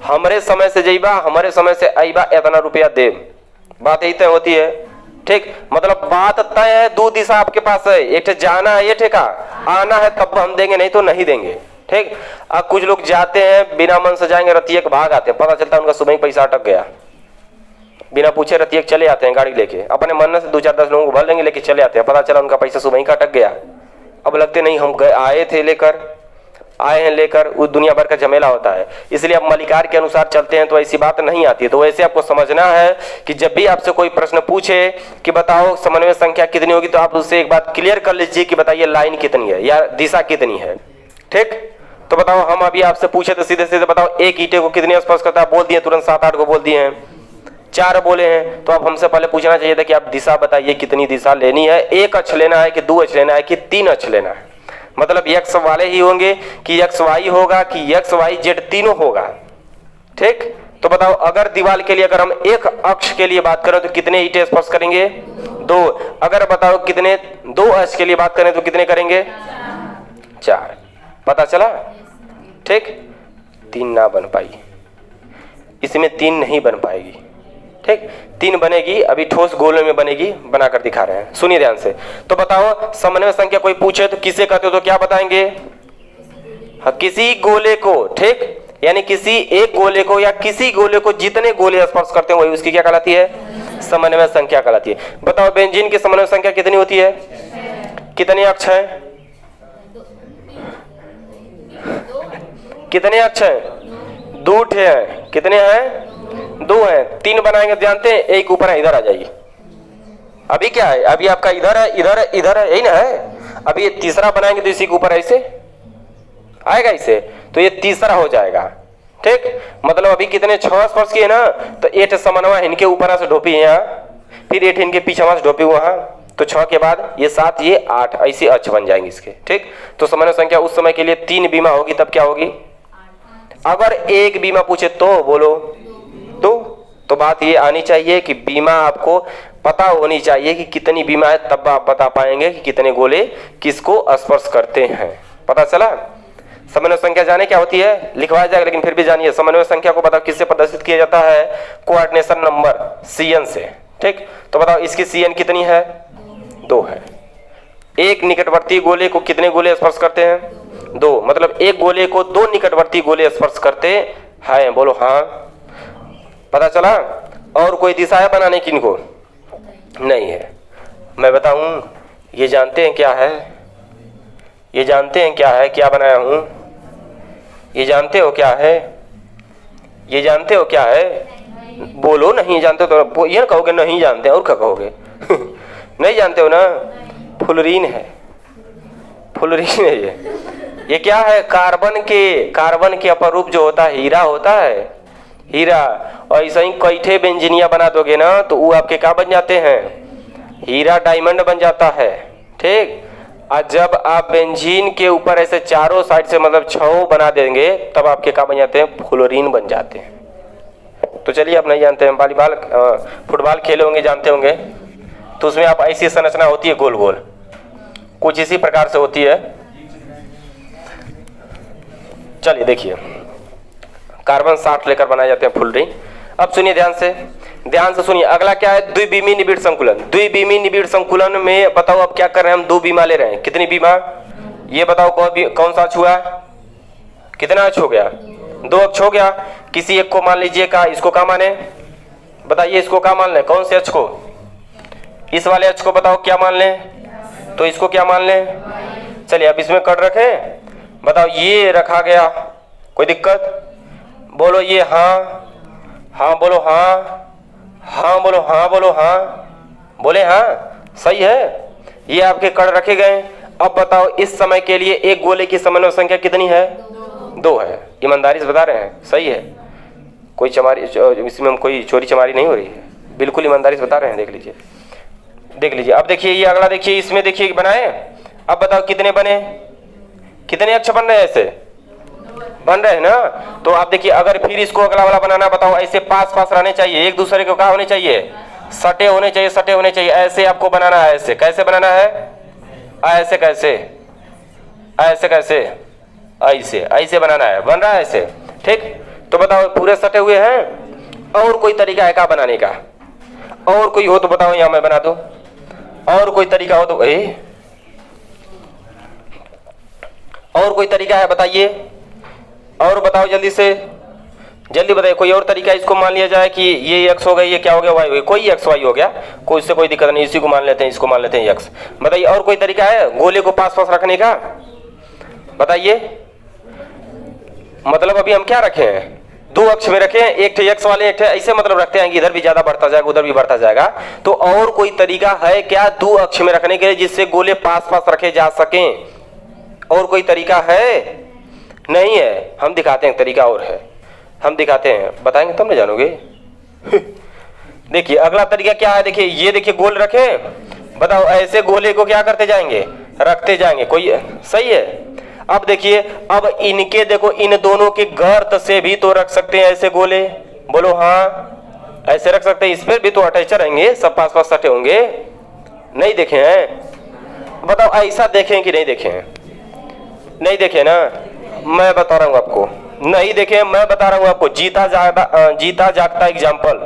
हमारे समय से जईबा, हमारे समय से आईबा, इतना रुपया दे, बात यही तय होती है, ठीक। मतलब बात तय है, 2 दिशा आपके पास है, एक जाना है, ये ठेका आना है, तब हम देंगे, नहीं तो नहीं देंगे, ठीक। अब कुछ लोग जाते हैं बिना मन से जाएंगे, रतिया के भाग आते हैं, पता चलता है उनका सुबह ही पैसा अटक गया, बिना पूछे रतिया चले आते हैं गाड़ी लेके, अपने मन से 2-4-10 लोगों को भर लेंगे, लेके चले आते हैं, पता चला उनका पैसा सुबह ही का अटक गया। अब लगते नहीं हम आए थे लेकर, आए हैं लेकर, उस दुनिया भर का झमेला होता है। इसलिए आप मलिकार के अनुसार चलते हैं तो ऐसी बात नहीं आती है। तो वैसे आपको समझना है कि जब भी आपसे कोई प्रश्न पूछे कि बताओ समन्वय संख्या कितनी होगी, तो आप उससे एक बात क्लियर कर लीजिए कि बताइए लाइन कितनी है या दिशा कितनी है, ठीक। तो बताओ हम अभी आपसे पूछे तो सीधे सीधे बताओ एक ईंटे को कितने स्पर्श करता है, बोल दिए तुरंत, 7-8 को बोल दिए हैं, 4 बोले हैं। तो अब हमसे पहले पूछना चाहिए था कि आप दिशा बताइए कितनी दिशा लेनी है, 1 अक्ष लेना है कि 2 अक्ष लेना है कि 3 अक्ष लेना है, मतलब एक्स वाले ही होंगे कि एक्स वाई होगा कि एक्स वाई जेड तीनों होगा, ठीक। तो बताओ अगर दीवार के लिए अगर हम 1 अक्ष के लिए बात करें तो कितने ईंटें स्पर्श करेंगे? 2। अगर बताओ कितने 2 अक्ष के लिए बात करें तो कितने करेंगे? 4। पता चला, ठीक, 3 ना बन पाई, इसमें 3 नहीं बन पाएगी, ठीक, 3 बनेगी, अभी ठोस गोले में बनेगी, बनाकर दिखा रहे हैं, सुनिए ध्यान से। तो बताओ समन्वय संख्या कोई पूछे तो किसे कहते हो, तो क्या बताएंगे? हाँ, किसी गोले को, ठीक, यानी किसी एक गोले को या किसी गोले को जितने गोले स्पर्श करते हैं वही उसकी क्या कहलाती है? समन्वय संख्या कहलाती है। बताओ बेंजीन की समन्वय संख्या कितनी होती है? कितने अक्ष हैं? कितने अक्ष हैं? 2 ठे हैं। कितने हैं? 2 हैं। 3 बनाएंगे तो जानते हैं, एक ऊपर है, इधर आ जाइए। अभी क्या है? अभी आपका इधर है, इधर है, इधर है, यही ना है। अभी ये तीसरा बनाएंगे तो इसी के ऊपर ऐसे आएगा, इसे तो ये तीसरा हो जाएगा, ठीक। मतलब अभी कितने 6 स्पर्श किए ना, तो 8 समन्वय इनके ऊपर से ढोपी है यहाँ, फिर 8 इनके पीछे से ढोपी वहां, तो 6 के बाद ये 7, ये 8, ऐसे अक्ष बन जाएंगे इसके, ठीक। तो समन्वय संख्या उस समय के लिए 3 बीमा होगी, तब क्या होगी? अगर एक बीमा पूछे तो बोलो 2। तो बात ये आनी चाहिए कि बीमा आपको पता होनी चाहिए कि कितनी बीमा है, तब आप बता पाएंगे कि कितने गोले किसको स्पर्श करते हैं। पता चला? समन्वय संख्या जाने क्या होती है, लिखवाया जाएगा, लेकिन फिर भी जानिए समन्वय संख्या को बताओ किससे प्रदर्शित किया जाता है? कोऑर्डिनेशन नंबर CN से, ठीक। तो बताओ इसकी CN कितनी है? 2 है। एक निकटवर्ती गोले को कितने गोले स्पर्श करते हैं? 2। मतलब एक गोले को 2 निकटवर्ती गोले स्पर्श करते हैं, बोलो हाँ। पता चला? और कोई दिशा है बनाने की इनको? नहीं है। मैं बताऊं, ये जानते हैं क्या है? ये जानते हैं क्या है? क्या बनाया हूं? ये जानते हो क्या है? ये जानते हो क्या है? बोलो नहीं जानते तो ये कहोगे नहीं जानते, और क्या कहोगे? नहीं जानते हो ना? फुलरीन है, फुलरीन है ये क्या है? कार्बन के अपरूप जो होता है हीरा होता है, हीरा। और ऐसा ही कई ठे बेंजीनिया बना दोगे ना तो वो आपके क्या बन जाते हैं? हीरा डायमंड बन जाता है, ठीक। और जब आप बेंजीन के ऊपर ऐसे चारों साइड से मतलब 6 बना देंगे तब आपके क्या बन जाते हैं? फ्लोरीन बन जाते हैं। तो चलिए, आप नहीं जानते हैं, वॉलीबॉल फुटबॉल खेले होंगे, जानते होंगे, तो उसमें आप ऐसी संरचना होती है गोल गोल, कुछ इसी प्रकार से होती है। चलिए देखिए, कार्बन 60 लेकर बनाए जाते हैं फ्लोरीन। अब सुनिए ध्यान से सुनिए, अगला क्या है? द्विबीमीय निबिड़ संकुलन। द्विबीमीय निबिड़ संकुलन में बताओ अब क्या कर रहे हैं हम? 2 बीमा ले रहे हैं। कितनी बीमा? ये बताओ कौन सा अक्ष हुआ? कितना अक्ष हो गया? 2 अक्ष हो गया। किसी एक को मान लीजिए का, इसको क्या माने? बताइए, इसको क्या मान लें? कौन से अक्ष को? इस वाले अक्ष को बताओ क्या मान लें? तो इसको क्या मान लें? चलिए अब इसमें कट रखें, बताओ ये रखा गया, कोई दिक्कत? बोलो ये हाँ, हाँ बोलो हाँ, हाँ बोलो हाँ, बोलो हाँ, बोले हाँ, सही है। ये आपके कण रखे गए। अब बताओ इस समय के लिए एक गोले की समन्वय संख्या कितनी है? 2 है। ईमानदारी से बता रहे हैं, सही है, कोई चमारी इसमें कोई चोरी चमारी नहीं हो रही है, बिल्कुल ईमानदारी से बता रहे हैं। देख लीजिए, देख लीजिए। अब देखिए ये अगला देखिए, इसमें देखिए बनाए। अब बताओ कितने बने? कितने अक्ष बन रहे हैं? ऐसे बन रहे हैं ना। तो आप देखिए, अगर फिर इसको अगला वाला बनाना, बताओ ऐसे पास पास रहने चाहिए, एक दूसरे को क्या होने चाहिए? सटे होने चाहिए, सटे होने चाहिए। ऐसे आपको बनाना है। ऐसे कैसे बनाना है? ऐसे कैसे? ऐसे कैसे? ऐसे ऐसे बनाना है। बन रहा है ऐसे, ठीक। तो बताओ पूरे सटे हुए हैं। और कोई तरीका है क्या बनाने का? और कोई हो तो बताओ, यहाँ मैं बना दूं। और कोई तरीका हो तो और कोई तरीका है बताइए, और बताओ जल्दी से, जल्दी बताइए। कोई और तरीका इसको मान लिया जाए कि ये एक्स हो गया, ये क्या हो गया? वाई हो गया। कोई एक्स वाई हो गया, कोई इससे कोई दिक्कत नहीं, इसी को मान लेते हैं, इसको मान लेते हैं एक्स। बताइए और कोई तरीका है गोले को पास पास रखने का? बताइए। मतलब अभी हम क्या रखे हैं? 2 अक्ष में रखे हैं, एक थे एक्स वाले, एक थे ऐसे, मतलब रखते हैं कि इधर भी ज्यादा बढ़ता जाएगा, उधर भी बढ़ता जाएगा। तो और कोई तरीका है क्या 2 अक्ष में रखने के लिए जिससे गोले पास पास रखे जा सकें? और कोई तरीका है? नहीं है। हम दिखाते हैं तरीका, और है, हम दिखाते हैं, बताएंगे तब ना जानोगे। देखिए अगला तरीका क्या है? देखिए ये देखिए गोल रखे, बताओ ऐसे गोले को क्या करते जाएंगे? रखते जाएंगे। कोई सही है। अब देखिए, अब इनके देखो, इन दोनों के गर्त से भी तो रख सकते हैं ऐसे गोले, बोलो हाँ, ऐसे रख सकते हैं। इस पर भी तो अटैचर रहेंगे, सब पास पास सटे होंगे। नहीं देखे हैं? बताओ ऐसा देखें कि नहीं देखे हैं? नहीं देखे ना। मैं बता रहा हूँ आपको, नहीं देखिए मैं बता रहा हूँ आपको, जीता जागता एग्जाम्पल।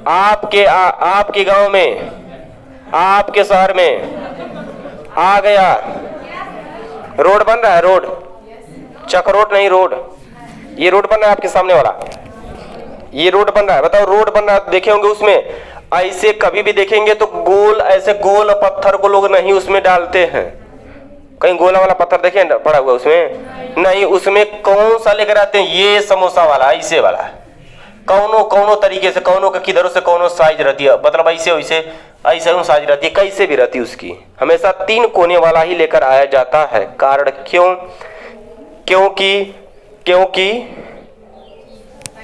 आपके गांव में, आपके शहर में आ गया, रोड बन रहा है, रोड चक रोड नहीं, रोड, ये रोड बन रहा है आपके सामने वाला, ये रोड बन रहा है। बताओ रोड बन रहा है, देखे होंगे उसमें ऐसे कभी भी देखेंगे तो गोल, ऐसे गोल पत्थर को लोग नहीं उसमें डालते हैं। कहीं गोला वाला पत्थर देखे पड़ा हुआ उसमें नहीं, उसमें कौन सा लेकर आते हैं, ये समोसा वाला, ऐसे वाला, कौनो तरीके से, कौनो के किधरों से कौनो साइज रहती है, मतलब ऐसे वैसे ऐसे साइज रहती है, कैसे भी रहती है उसकी, हमेशा 3 कोने वाला ही लेकर आया जाता है। कारण क्यों?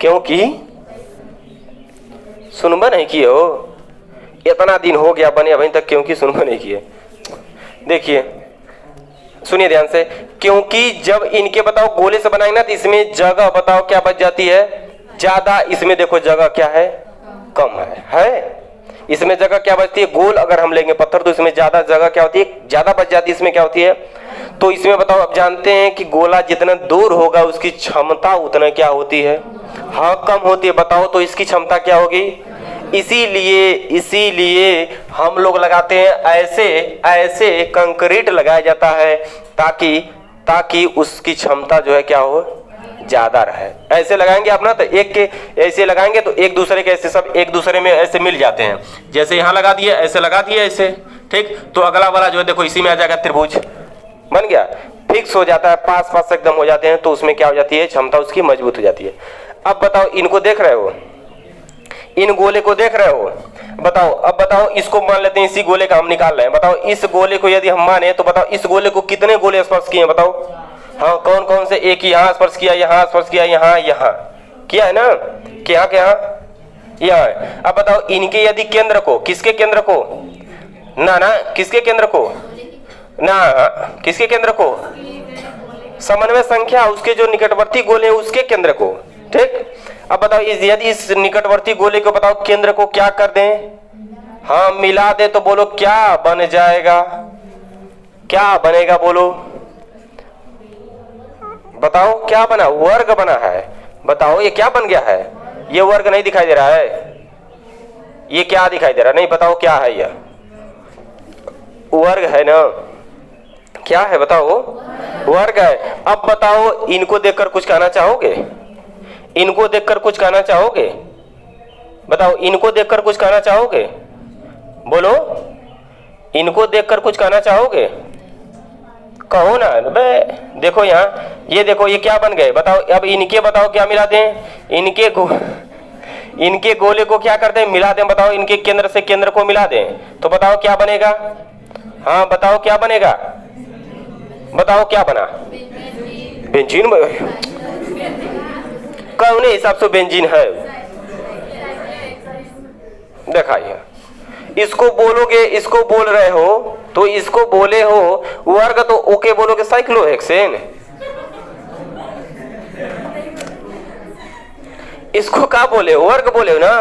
क्योंकि सुनबा नहीं किए हो, इतना दिन हो गया बने अभी तक क्योंकि सुनबा नहीं किए। देखिए सुनिए ध्यान से, क्योंकि जब इनके बताओ गोले से बनाएंगे ना तो इसमें जगह बताओ क्या बच जाती है, ज्यादा। इसमें देखो जगह क्या है, कम है। इसमें जगह क्या बचती है, गोल अगर हम लेंगे पत्थर तो इसमें ज्यादा जगह क्या होती है, ज्यादा बच जाती है। इसमें क्या होती है, तो इसमें बताओ, अब जानते हैं कि गोला जितना दूर होगा उसकी क्षमता उतना क्या होती है, हाँ कम होती है। बताओ तो इसकी क्षमता क्या होगी, इसीलिए हम लोग लगाते हैं ऐसे कंक्रीट लगाया जाता है ताकि उसकी क्षमता जो है क्या हो, ज्यादा रहे। ऐसे लगाएंगे आप ना तो एक के ऐसे लगाएंगे तो एक दूसरे के ऐसे सब एक दूसरे में ऐसे मिल जाते हैं। जैसे यहाँ लगा दिए, ऐसे लगा दिए ऐसे, ठीक, तो अगला वाला जो है देखो इसी में आ जाएगा, त्रिभुज बन गया, फिक्स हो जाता है, पास एकदम हो जाते हैं, तो उसमें क्या हो जाती है, क्षमता उसकी मजबूत हो जाती है। अब बताओ इनको देख रहे हो, इन गोले को देख रहे हो, बताओ अब बताओ इसको मान लेते हैं, इसी गोले का हम निकाल रहे हैं। बताओ इस गोले को यदि हम माने तो बताओ इस गोले को कितने गोले स्पर्श किए हैं, बताओ, हाँ कौन से, एक यहाँ स्पर्श किया, यहाँ स्पर्श किया, यहाँ किया है ना, यहाँ। अब बताओ इनके यदि केंद्र को, किसके केंद्र को, ना किसके केंद्र को, ना किसके केंद्र को, समन्वय संख्या, उसके जो निकटवर्ती गोले हैं उसके केंद्र को, ठीक। अब बताओ यदि इस निकटवर्ती गोले को बताओ केंद्र को क्या कर दें, हाँ मिला दे, तो बोलो क्या बन जाएगा, क्या बनेगा, बोलो बताओ क्या बना, वर्ग बना है। बताओ ये क्या बन गया है, ये वर्ग नहीं दिखाई दे रहा है, ये क्या दिखाई दे रहा है, नहीं बताओ क्या है, यह वर्ग है ना, क्या है बताओ, वर्ग है। अब बताओ इनको देखकर कुछ कहना चाहोगे, इनको देखकर कुछ कहना चाहोगे, बताओ इनको देखकर कुछ कहना चाहोगे, बोलो इनको देखकर कुछ कहना चाहोगे, कहो ना बे। देखो यहाँ ये देखो ये क्या बन गए, बताओ अब इनके बताओ क्या मिला दें, इनके गोले को क्या करते हैं, मिला दें। बताओ इनके केंद्र से केंद्र को मिला दें तो बताओ क्या बनेगा, हाँ बताओ क्या बनेगा, बताओ क्या बना, बेंजीन, कौन हिसाब से बेंजीन है, दिखाइए। इसको बोलोगे, इसको बोल रहे हो तो इसको बोले हो वर्ग, तो ओके बोलोगे साइक्लोहेक्सेन, इसको क्या बोले हो, वर्ग बोले हो ना,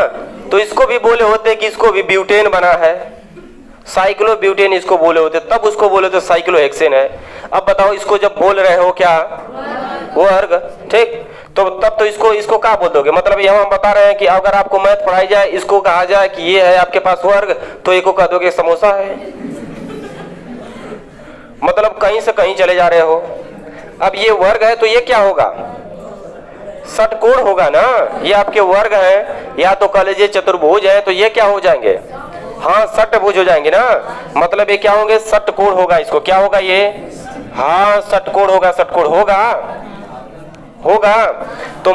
तो इसको भी बोले होते कि इसको भी ब्यूटेन बना है, साइक्लोब्यूटेन इसको बोले होते, तब उसको बोले तो साइक्लोहेक्सेन है। अब बताओ इसको जब बोल रहे हो क्या, वर्ग, ठीक, तो तब तो इसको क्या बोल दोगे, मतलब यहाँ हम बता रहे हैं कि अगर आपको मैथ पढ़ाई जाए, इसको कहा जाए कि ये है आपके पास वर्ग, तो एक को कह दोगे समोसा है, मतलब कहीं से कहीं चले जा रहे हो। अब ये वर्ग है तो ये क्या होगा, षटकोण होगा ना, ये आपके वर्ग है, या तो कह लीजिए चतुर्भुज है, तो ये क्या हो जाएंगे, हाँ षटभुज हो जाएंगे ना, मतलब ये क्या होंगे, षटकोण होगा, इसको क्या होगा ये, हाँ षटकोण होगा, षटकोण होगा। तो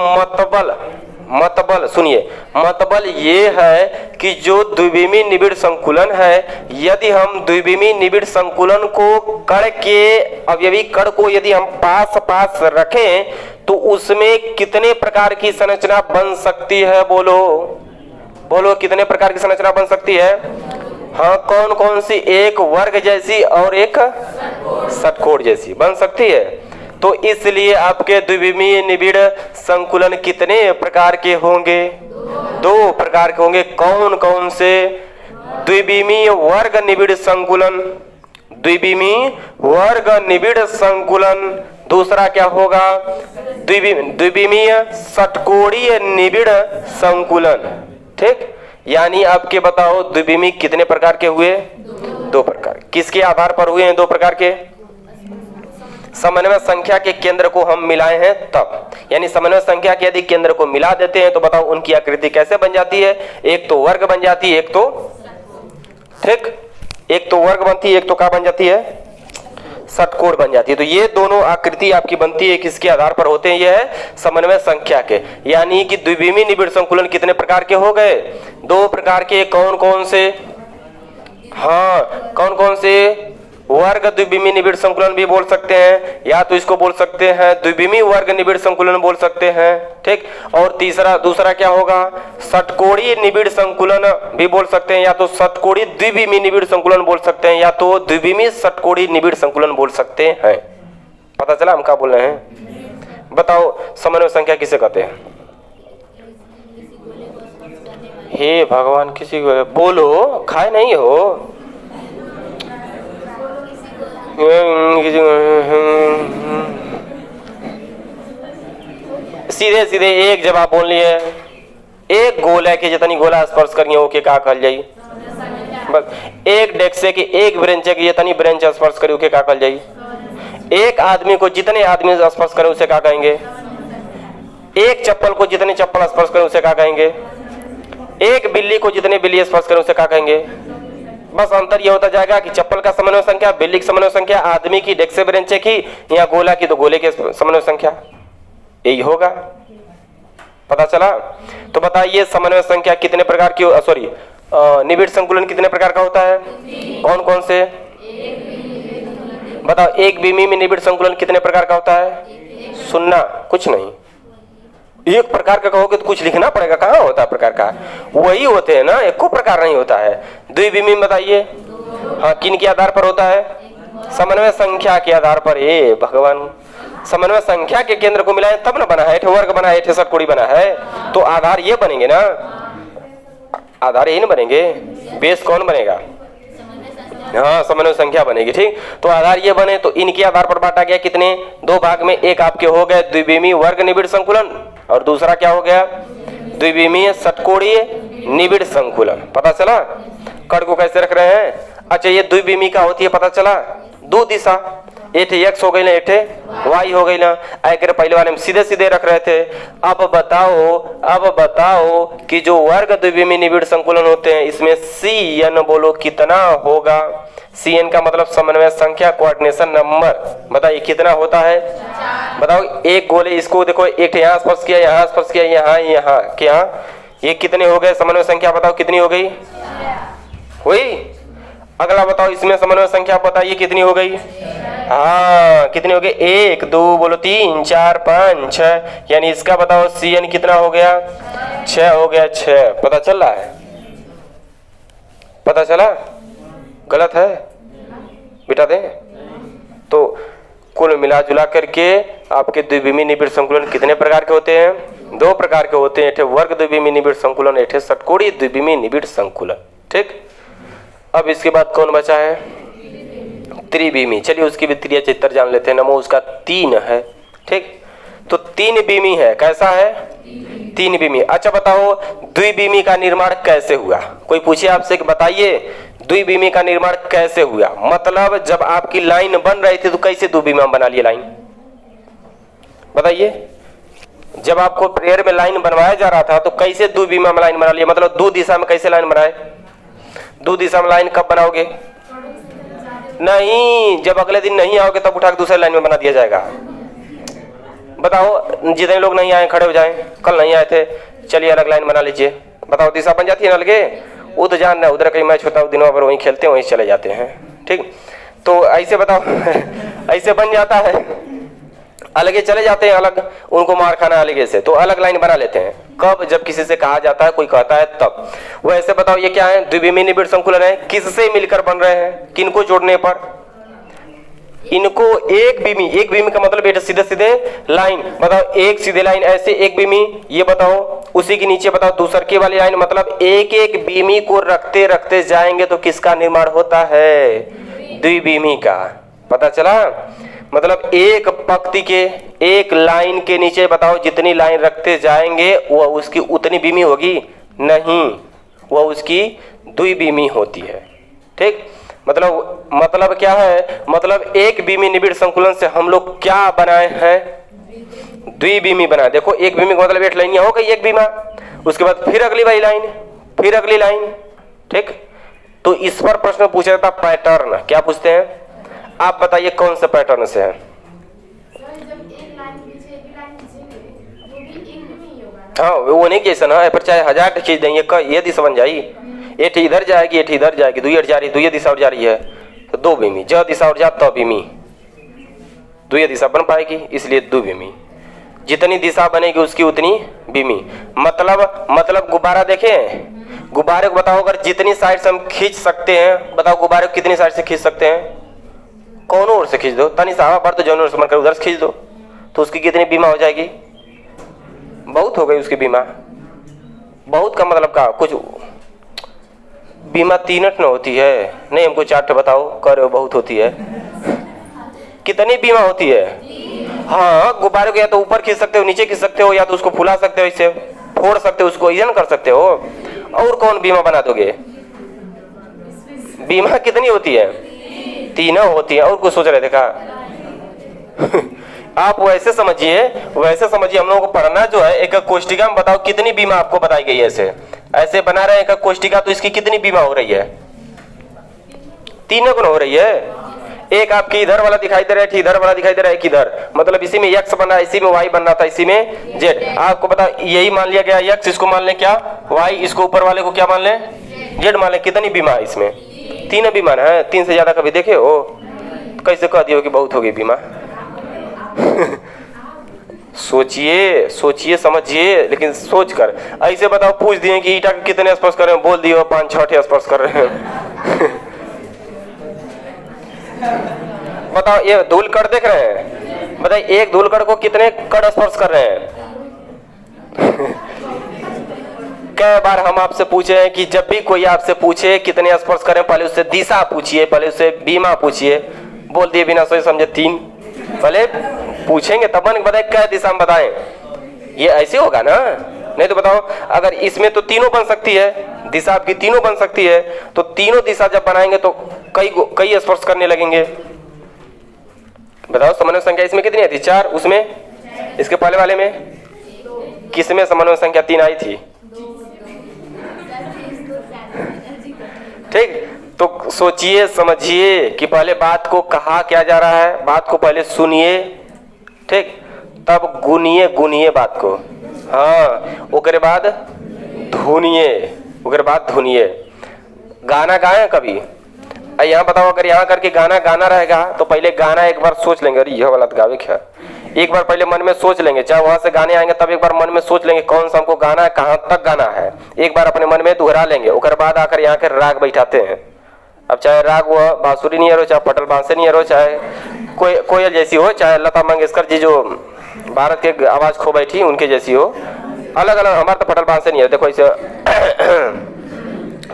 मतबल सुनिए, मतबल ये है कि जो द्विविमीय निबिड़ संकुलन है, यदि हम द्विविमीय निबिड़ संकुलन को कण के अवयवी कण को यदि हम पास रखें तो उसमें कितने प्रकार की संरचना बन सकती है, बोलो कितने प्रकार की संरचना बन सकती है, हाँ कौन सी, एक वर्ग जैसी और एक षटकोण जैसी बन सकती है। तो इसलिए आपके द्विविमीय निबिड़ संकुलन कितने प्रकार के होंगे, 2 प्रकार के होंगे। कौन से, द्विविमीय वर्ग निबिड़ संकुलन, द्विविमीय वर्ग निबिड़ संकुलन दूसरा क्या होगा, द्विविमीय षटकोणीय निबिड़ संकुलन। ठीक, यानी आपके बताओ द्विविमी कितने प्रकार के हुए, 2 प्रकार। किसके आधार पर हुए हैं 2 प्रकार के, समन्वय संख्या के केंद्र को हम मिलाए हैं तब। यानी समन्वय संख्या के यदि केंद्र को मिला देते हैं तो बताओ उनकी आकृति कैसे बन जाती है, एक तो वर्ग बन जाती है, एक तो ठीक, एक तो वर्ग बनती है, एक तो क्या बन जाती है, षटकोण बन जाती है। तो ये दोनों आकृति आपकी बनती है किसके आधार पर होते हैं, ये है समन्वय संख्या के। यानी कि द्विविमीय निबिड़ संकुलन कितने प्रकार के हो गए, 2 प्रकार के। कौन कौन से, हाँ कौन कौन से, वर्ग द्विविमीय निबिड़ संकुलन भी बोल सकते हैं, या तो इसको बोल सकते हैं द्विविमीय वर्ग निबिड़ संकुलन बोल सकते हैं। ठीक, और दूसरा क्या होगा, षटकोणीय निबिड़ संकुलन भी बोल सकते हैं, या तो षटकोणीय द्विविमीय निबिड़ संकुलन बोल सकते हैं, या तो द्विविमीय षटकोणीय निबिड़ संकुलन बोल सकते हैं। पता चला हम क्या बोल रहे हैं। बताओ समन्वय संख्या किसे कहते हैं, हे भगवान किसी को बोलो, खाए नहीं हो। सीधे सीधे एक जवाब बोल लिए, एक गोला के जितनी गोला स्पर्श करिए ओके का कहल जाई, बस एक डेक्से की एक ब्रेंच की जितनी ब्रेंच स्पर्श करी ओके का कहल जाई, एक आदमी को जितने आदमी स्पर्श करें उसे क्या कहेंगे, एक चप्पल को जितने चप्पल स्पर्श करें उसे क्या कहेंगे, एक बिल्ली को जितने बिल्ली स्पर्श करें उसे क्या कहेंगे। बस अंतर यह होता जाएगा कि चप्पल का समन्वय संख्या, बिल्ली की समन्वय संख्या, आदमी की डेक्से ब्रेंचे की, या गोला की तो गोले के समन्वय संख्या, यही होगा। पता चला। तो बताइए समन्वय संख्या कितने प्रकार की, सॉरी निबिड़ संकुलन कितने प्रकार का होता है, कौन कौन से बताओ। एक विमीय में निबिड़ संकुलन कितने प्रकार का होता है, सुनना कुछ नहीं, एक प्रकार का कहोगे तो कुछ लिखना पड़ेगा, कहाँ होता है प्रकार का, वही होते हैं ना, एक को प्रकार नहीं होता है। द्विविमीय बताइए, हाँ किन के आधार पर होता है, समन्वय संख्या के आधार पर। ए भगवान, समन्वय संख्या के केंद्र को मिलाए तब ना बना है, वर्ग बना है, षटकोणी बना है, तो आधार ये बनेंगे ना, आधार ये नहीं बनेंगे, बेस कौन बनेगा, हाँ समन्वय संख्या बनेगी। ठीक, तो आधार ये बने तो इनके आधार पर बांटा गया कितने, 2 भाग में। एक आपके हो गए द्विविमीय वर्ग निबिड़ संकुलन, और दूसरा क्या हो गया, द्विविमीय षटकोणीय निबिड़ संकुलन। पता चला। कड़ को कैसे रख रहे हैं, अच्छा ये द्विविमीय का होती है, पता चला, 2 दिशा, एठे x हो गई ना, एठे y हो गई ना, अगर पहले वाले में सीधे सीधे रख रहे थे। अब बताओ कि जो वर्ग द्विविमीय निबिड़ संकुलन होते हैं इसमें CN बोलो कितना होगा, CN का मतलब समन्वय संख्या, कोऑर्डिनेशन नंबर, बताइए कितना होता है, बताओ। एक गोले, इसको देखो, एक यहाँ स्पर्श किया, यहाँ स्पर्श किया, यहाँ क्या, ये कितने हो गए समन्वय संख्या, बताओ कितनी हो गई, हुई। अगला बताओ इसमें समन्वय संख्या बताइए कितनी हो गई, हाँ कितनी हो गई, 1 2 बोलो 3 4 5 6, यानी इसका बताओ CN कितना हो गया, 6 हो गया, 6। पता चल रहा है, पता चला, गलत है बिठा दें। तो कुल मिला जुला करके आपके द्विविमीय निबिड़ संकुलन कितने प्रकार के होते हैं, 2 प्रकार के होते हैं, एक वर्ग द्विविमीय निबिड़ संकुलन, एक षटकोणीय द्विविमीय निबिड़ संकुलन। ठीक, अब इसके बाद कौन बचा है, त्रिविमीय। चलिए उसकी भी त्रिया चित्र जान लेते हैं। नमो उसका 3 है। ठीक, तो 3 विमीय है, कैसा है, 3 विमीय। अच्छा बताओ द्विविमीय का निर्माण कैसे हुआ, कोई पूछे आपसे कि बताइए द्विविमीय का निर्माण कैसे हुआ, मतलब जब आपकी लाइन बन रही थी तो कैसे द्विविमीय बना लिया लाइन, बताइए। जब आपको प्रेयर में लाइन बनवाया जा रहा था तो कैसे द्विविमीय लाइन बना लिया, मतलब 2 दिशा में कैसे लाइन बनाए, 2 दिशा में लाइन कब बनाओगे, नहीं जब अगले दिन नहीं आओगे तब उठा के दूसरे लाइन में बना दिया जाएगा। बताओ जितने लोग नहीं आए खड़े हो जाएं, कल नहीं आए थे, चलिए अलग लाइन बना लीजिए, बताओ दिशा बन जाती है ना अलगे। वो तो जान रहे उधर कहीं मैच होता है दिनों भर वहीं खेलते हैं वहीं चले जाते हैं। ठीक, तो ऐसे बताओ ऐसे बन जाता है, अलगे चले जाते हैं, अलग उनको मार खाना अलगे से, तो अलग लाइन बना लेते हैं। कब, जब किसी से कहा जाता है, कोई कहता है तब। वैसे बताओ ये क्या है, द्विविमीय निबिड़ संकुलन है, किससे मिलकर बन रहे हैं, किनको जोड़ने पर, इनको एक विमीय का मतलब बेटा सीधे सीधे लाइन, बताओ एक सीधे लाइन ऐसे एक विमीय, ये बताओ उसी के नीचे बताओ दूसर के वाली लाइन, मतलब एक एक विमीय को रखते रखते जाएंगे तो किसका निर्माण होता है, द्विविमीय का। पता चला, मतलब एक पंक्ति के, एक लाइन के नीचे बताओ जितनी लाइन रखते जाएंगे वह उसकी उतनी बीमी होगी? नहीं, वह उसकी द्विबीमी होती है। ठीक, मतलब क्या है? मतलब एक बीमी निबिड़ संकुलन से हम लोग क्या बनाए हैं? द्विबीमी बनाए। देखो एक बीमी का मतलब 8 लाइन हो गई, एक बीमा, उसके बाद फिर अगली वाली लाइन, फिर अगली लाइन। ठीक, तो इस पर प्रश्न पूछा जाता पैटर्न। क्या पूछते हैं? आप बताइए कौन से पैटर्न से है? हाँ, वो नहीं कैसे ना, पर चाहे 1000 खींच देंगे ये दिशा बन जाएगी, एक इधर जाएगी एक इधर जाएगी, दुई जा रही, दुई दिशा और जा रही है तो दो बीमी, ज दिशा और जा तो बीमी, दुई दिशा बन पाएगी, इसलिए दो बीमी। जितनी दिशा बनेगी उसकी उतनी बीमी। मतलब गुब्बारा देखें, गुब्बारे को बताओ अगर जितनी साइड से हम खींच सकते हैं, बताओ गुब्बारे को कितनी साइड से खींच सकते हैं? कौन ओर से खींच दो, तनी सा हवा पर तो जनोर से मन कर उधर से खींच दो, तो उसकी कितनी बीमा हो जाएगी? बहुत हो गई उसकी बीमा। बहुत का मतलब का कुछ बीमा 3 न होती है, नहीं हमको 4 बताओ, कर बहुत होती है। कितनी बीमा होती है? हाँ, गुब्बारे को या तो ऊपर खींच सकते हो, नीचे खींच सकते हो, या तो उसको फुला सकते हो, इससे फोड़ सकते हो, उसको इजन कर सकते हो। और कौन बीमा बना दोगे? बीमा कितनी होती है? 3 होती है। और कुछ सोच रहे थे का? आप वैसे समझिए हम लोगों को पढ़ना जो है, एक कोष्टिका में बताओ कितनी बीमा आपको बताई गई है। ऐसे बना रहे हैं एक कोष्टिका, तो इसकी कितनी बीमा हो रही है? 3 गुना हो रही है। एक आपकी इधर वाला दिखाई दे रहा है, इधर वाला दिखाई दे रहा है, एक इधर, मतलब इसी में x बन रहा है, इसी में y बन रहा था, इसी में z। आपको पता यही मान लिया गया x, इसको मान लें क्या y, इसको ऊपर वाले को क्या मान लें z मान लें। कितनी बीमा है इसमें? 3 बीमा है। 3 से ज्यादा कभी देखे हो? कैसे कह दियो कि बहुत होगी बीमा? सोचिए समझिए, लेकिन सोच कर ऐसे बताओ। पूछ दिए कि ईटा के कितने स्पर्श कर रहे हैं, बोल दियो 5-6 स्पर्श कर रहे हैं। बताओ ये धूल कण देख रहे हैं, बताइए एक धूल कण को कितने कण स्पर्श कर रहे हैं? कई बार हम आपसे पूछे हैं कि जब भी कोई आपसे पूछे कितने स्पर्श करें, पहले उससे दिशा पूछिए, पहले उससे बीमा पूछिए। बोल दिए बिना सोचे समझे 3। पहले पूछेंगे तब बताए क्या दिशा में बताएं। ये ऐसे होगा ना? नहीं तो बताओ अगर इसमें तो तीनों बन सकती है, दिशा आपकी तीनों बन सकती है, तो तीनों दिशा जब बनाएंगे तो कई स्पर्श करने लगेंगे। बताओ समन्वय संख्या इसमें कितनी आई थी? 4। उसमें इसके पहले वाले में किसमें समन्वय संख्या 3 आई थी? ठीक, तो सोचिए समझिए कि पहले बात को कहा क्या जा रहा है, बात को पहले सुनिए, ठीक, तब गुनिए बात को। हाँ, उसके बाद धुनिए। गाना गाएं कभी? यहाँ बताओ, अगर यहाँ करके गाना रहेगा तो पहले गाना एक बार सोच लेंगे, अरे यह वाला गावे क्या, एक बार पहले मन में सोच लेंगे। चाहे वहां से गाने आएंगे तब एक बार मन में सोच लेंगे कौन सा हमको गाना है, कहाँ तक गाना है, एक बार अपने मन में दोहरा लेंगे। उसके बाद आकर यहाँ के राग बैठाते हैं। अब चाहे राग वह बांसुरी नहीं हो, चाहे पटल बांसे नहीं हो, चाहे कोयल जैसी हो, चाहे लता मंगेशकर जी जो भारत के आवाज खो बैठी उनके जैसी हो, अलग अलग। हमारा तो पटल बांसे नहीं है, देखो इसे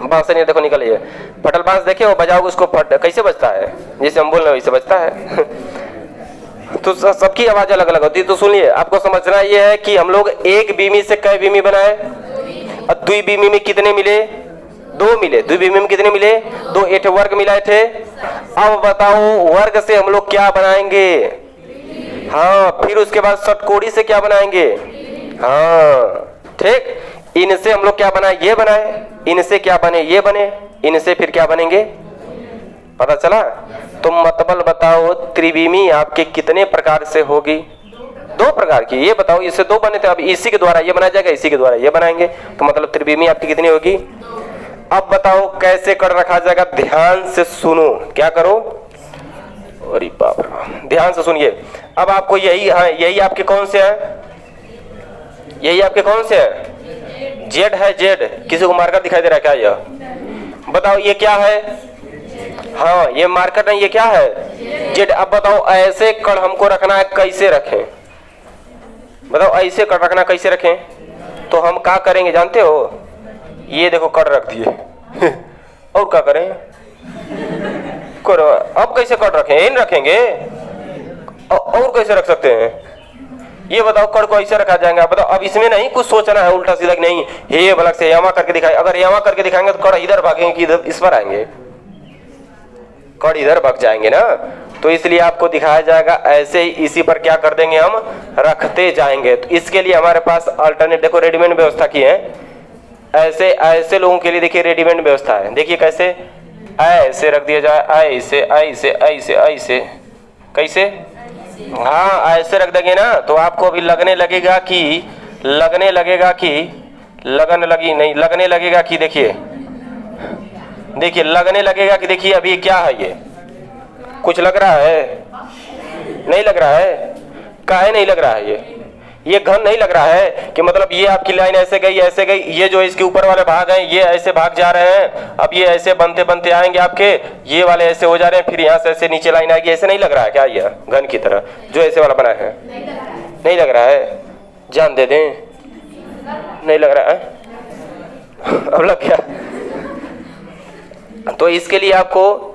बांसे नहीं, देखो निकल, ये पटल बांस देखे हो, बजाओगे उसको कैसे बजता है, जैसे हम बोल रहे हैं वैसे बजता है। तो सबकी आवाज अलग अलग होती है। तो सुनिए, आपको समझना ये है कि हम लोग एक बीमी से कई बीमी बनाए, और दुई बीमी में कितने मिले? 2 मिले। दुई बीमी में कितने मिले? 2। 8 वर्ग मिलाए थे। अब बताओ वर्ग से हम लोग क्या बनाएंगे? हाँ, फिर उसके बाद षटकोणी से क्या बनाएंगे? हाँ, ठीक, इनसे हम लोग क्या बनाए? ये बनाए। इनसे क्या बने? ये बने। इनसे फिर क्या बनेंगे? पता चला? तो मतलब बताओ त्रिविमी आपके कितने प्रकार से होगी? 2 प्रकार की। ये बताओ, इससे 2 बने थे, अब इसी के द्वारा ये बनाया जाएगा, इसी के द्वारा ये बनाएंगे, तो मतलब त्रिविमी आपकी कितनी होगी? अब बताओ कैसे कर रखा जाएगा? ध्यान से सुनो। क्या करो? अरे बाप रे, ध्यान से सुनिए। अब आपको यही आपके कौन से है? यही आपके कौन से है? जेड है, जेड। किसी को मार्कर दिखाई दे रहा है क्या? यह बताओ ये क्या है? हाँ, ये मार्कर नहीं, ये क्या है? जेड। अब बताओ ऐसे कण हमको रखना है, कैसे रखें? बताओ ऐसे कण रखना कैसे रखें? तो हम क्या करेंगे जानते हो? ये देखो कण रख दिए। और क्या करें? करो। अब कैसे कण रखें? इन रखेंगे, और कैसे रख सकते हैं ये बताओ, कड़ को ऐसे रखा जाएगा? बताओ, अब इसमें नहीं कुछ सोचना है उल्टा सीधा, नहीं हे बलक से यामा करके दिखाए। अगर यामा करके दिखाएंगे तो कड़ इधर भागेंगे कि इधर इस पर आएंगे? कड़ इधर भाग जाएंगे ना। तो इसलिए आपको दिखाया जाएगा ऐसे ही, इसी पर क्या कर देंगे हम, रखते जाएंगे। तो इसके लिए हमारे पास अल्टरनेट, देखो रेडीमेड व्यवस्था की है। ऐसे ऐसे लोगों के लिए देखिए रेडीमेड व्यवस्था है। देखिए कैसे, ऐसे रख दिया जाए, ऐसे ऐसे ऐसे ऐसे, कैसे, हाँ ऐसे रख देंगे ना। तो आपको अभी लगने लगेगा कि लगने लगेगा कि लगन लगी नहीं, लगने लगेगा कि देखिए देखिए लगने लगेगा कि देखिए अभी क्या है, ये कुछ लग रहा है? नहीं लग रहा है। काहे नहीं लग रहा है? ये घन नहीं लग रहा है कि मतलब ये आपकी लाइन ऐसे गई ऐसे गई, ये जो इसके ऊपर वाले भाग हैं ये ऐसे भाग जा रहे हैं, अब ये ऐसे बनते बनते आएंगे आपके, ये वाले ऐसे हो जा रहे हैं, फिर यहाँ से ऐसे नीचे लाइन आएगी। ऐसे नहीं लग रहा है क्या ये घन की तरह जो ऐसे वाला बना है? नहीं लग रहा है। जान दे दें, नहीं लग रहा है। अब लग गया। तो इसके लिए आपको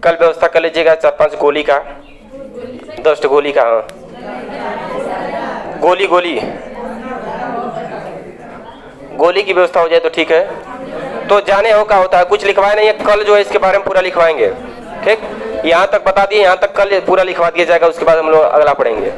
कल व्यवस्था कर लीजिएगा 4-5 गोली का, 10 गोली का, हाँ गोली गोली की व्यवस्था हो जाए तो ठीक है। तो जाने हो क्या होता है, कुछ लिखवाए नहीं है, कल जो है इसके बारे में पूरा लिखवाएंगे। ठीक, यहाँ तक बता दिए, यहाँ तक कल पूरा लिखवा दिया जाएगा, उसके बाद हम लोग अगला पढ़ेंगे।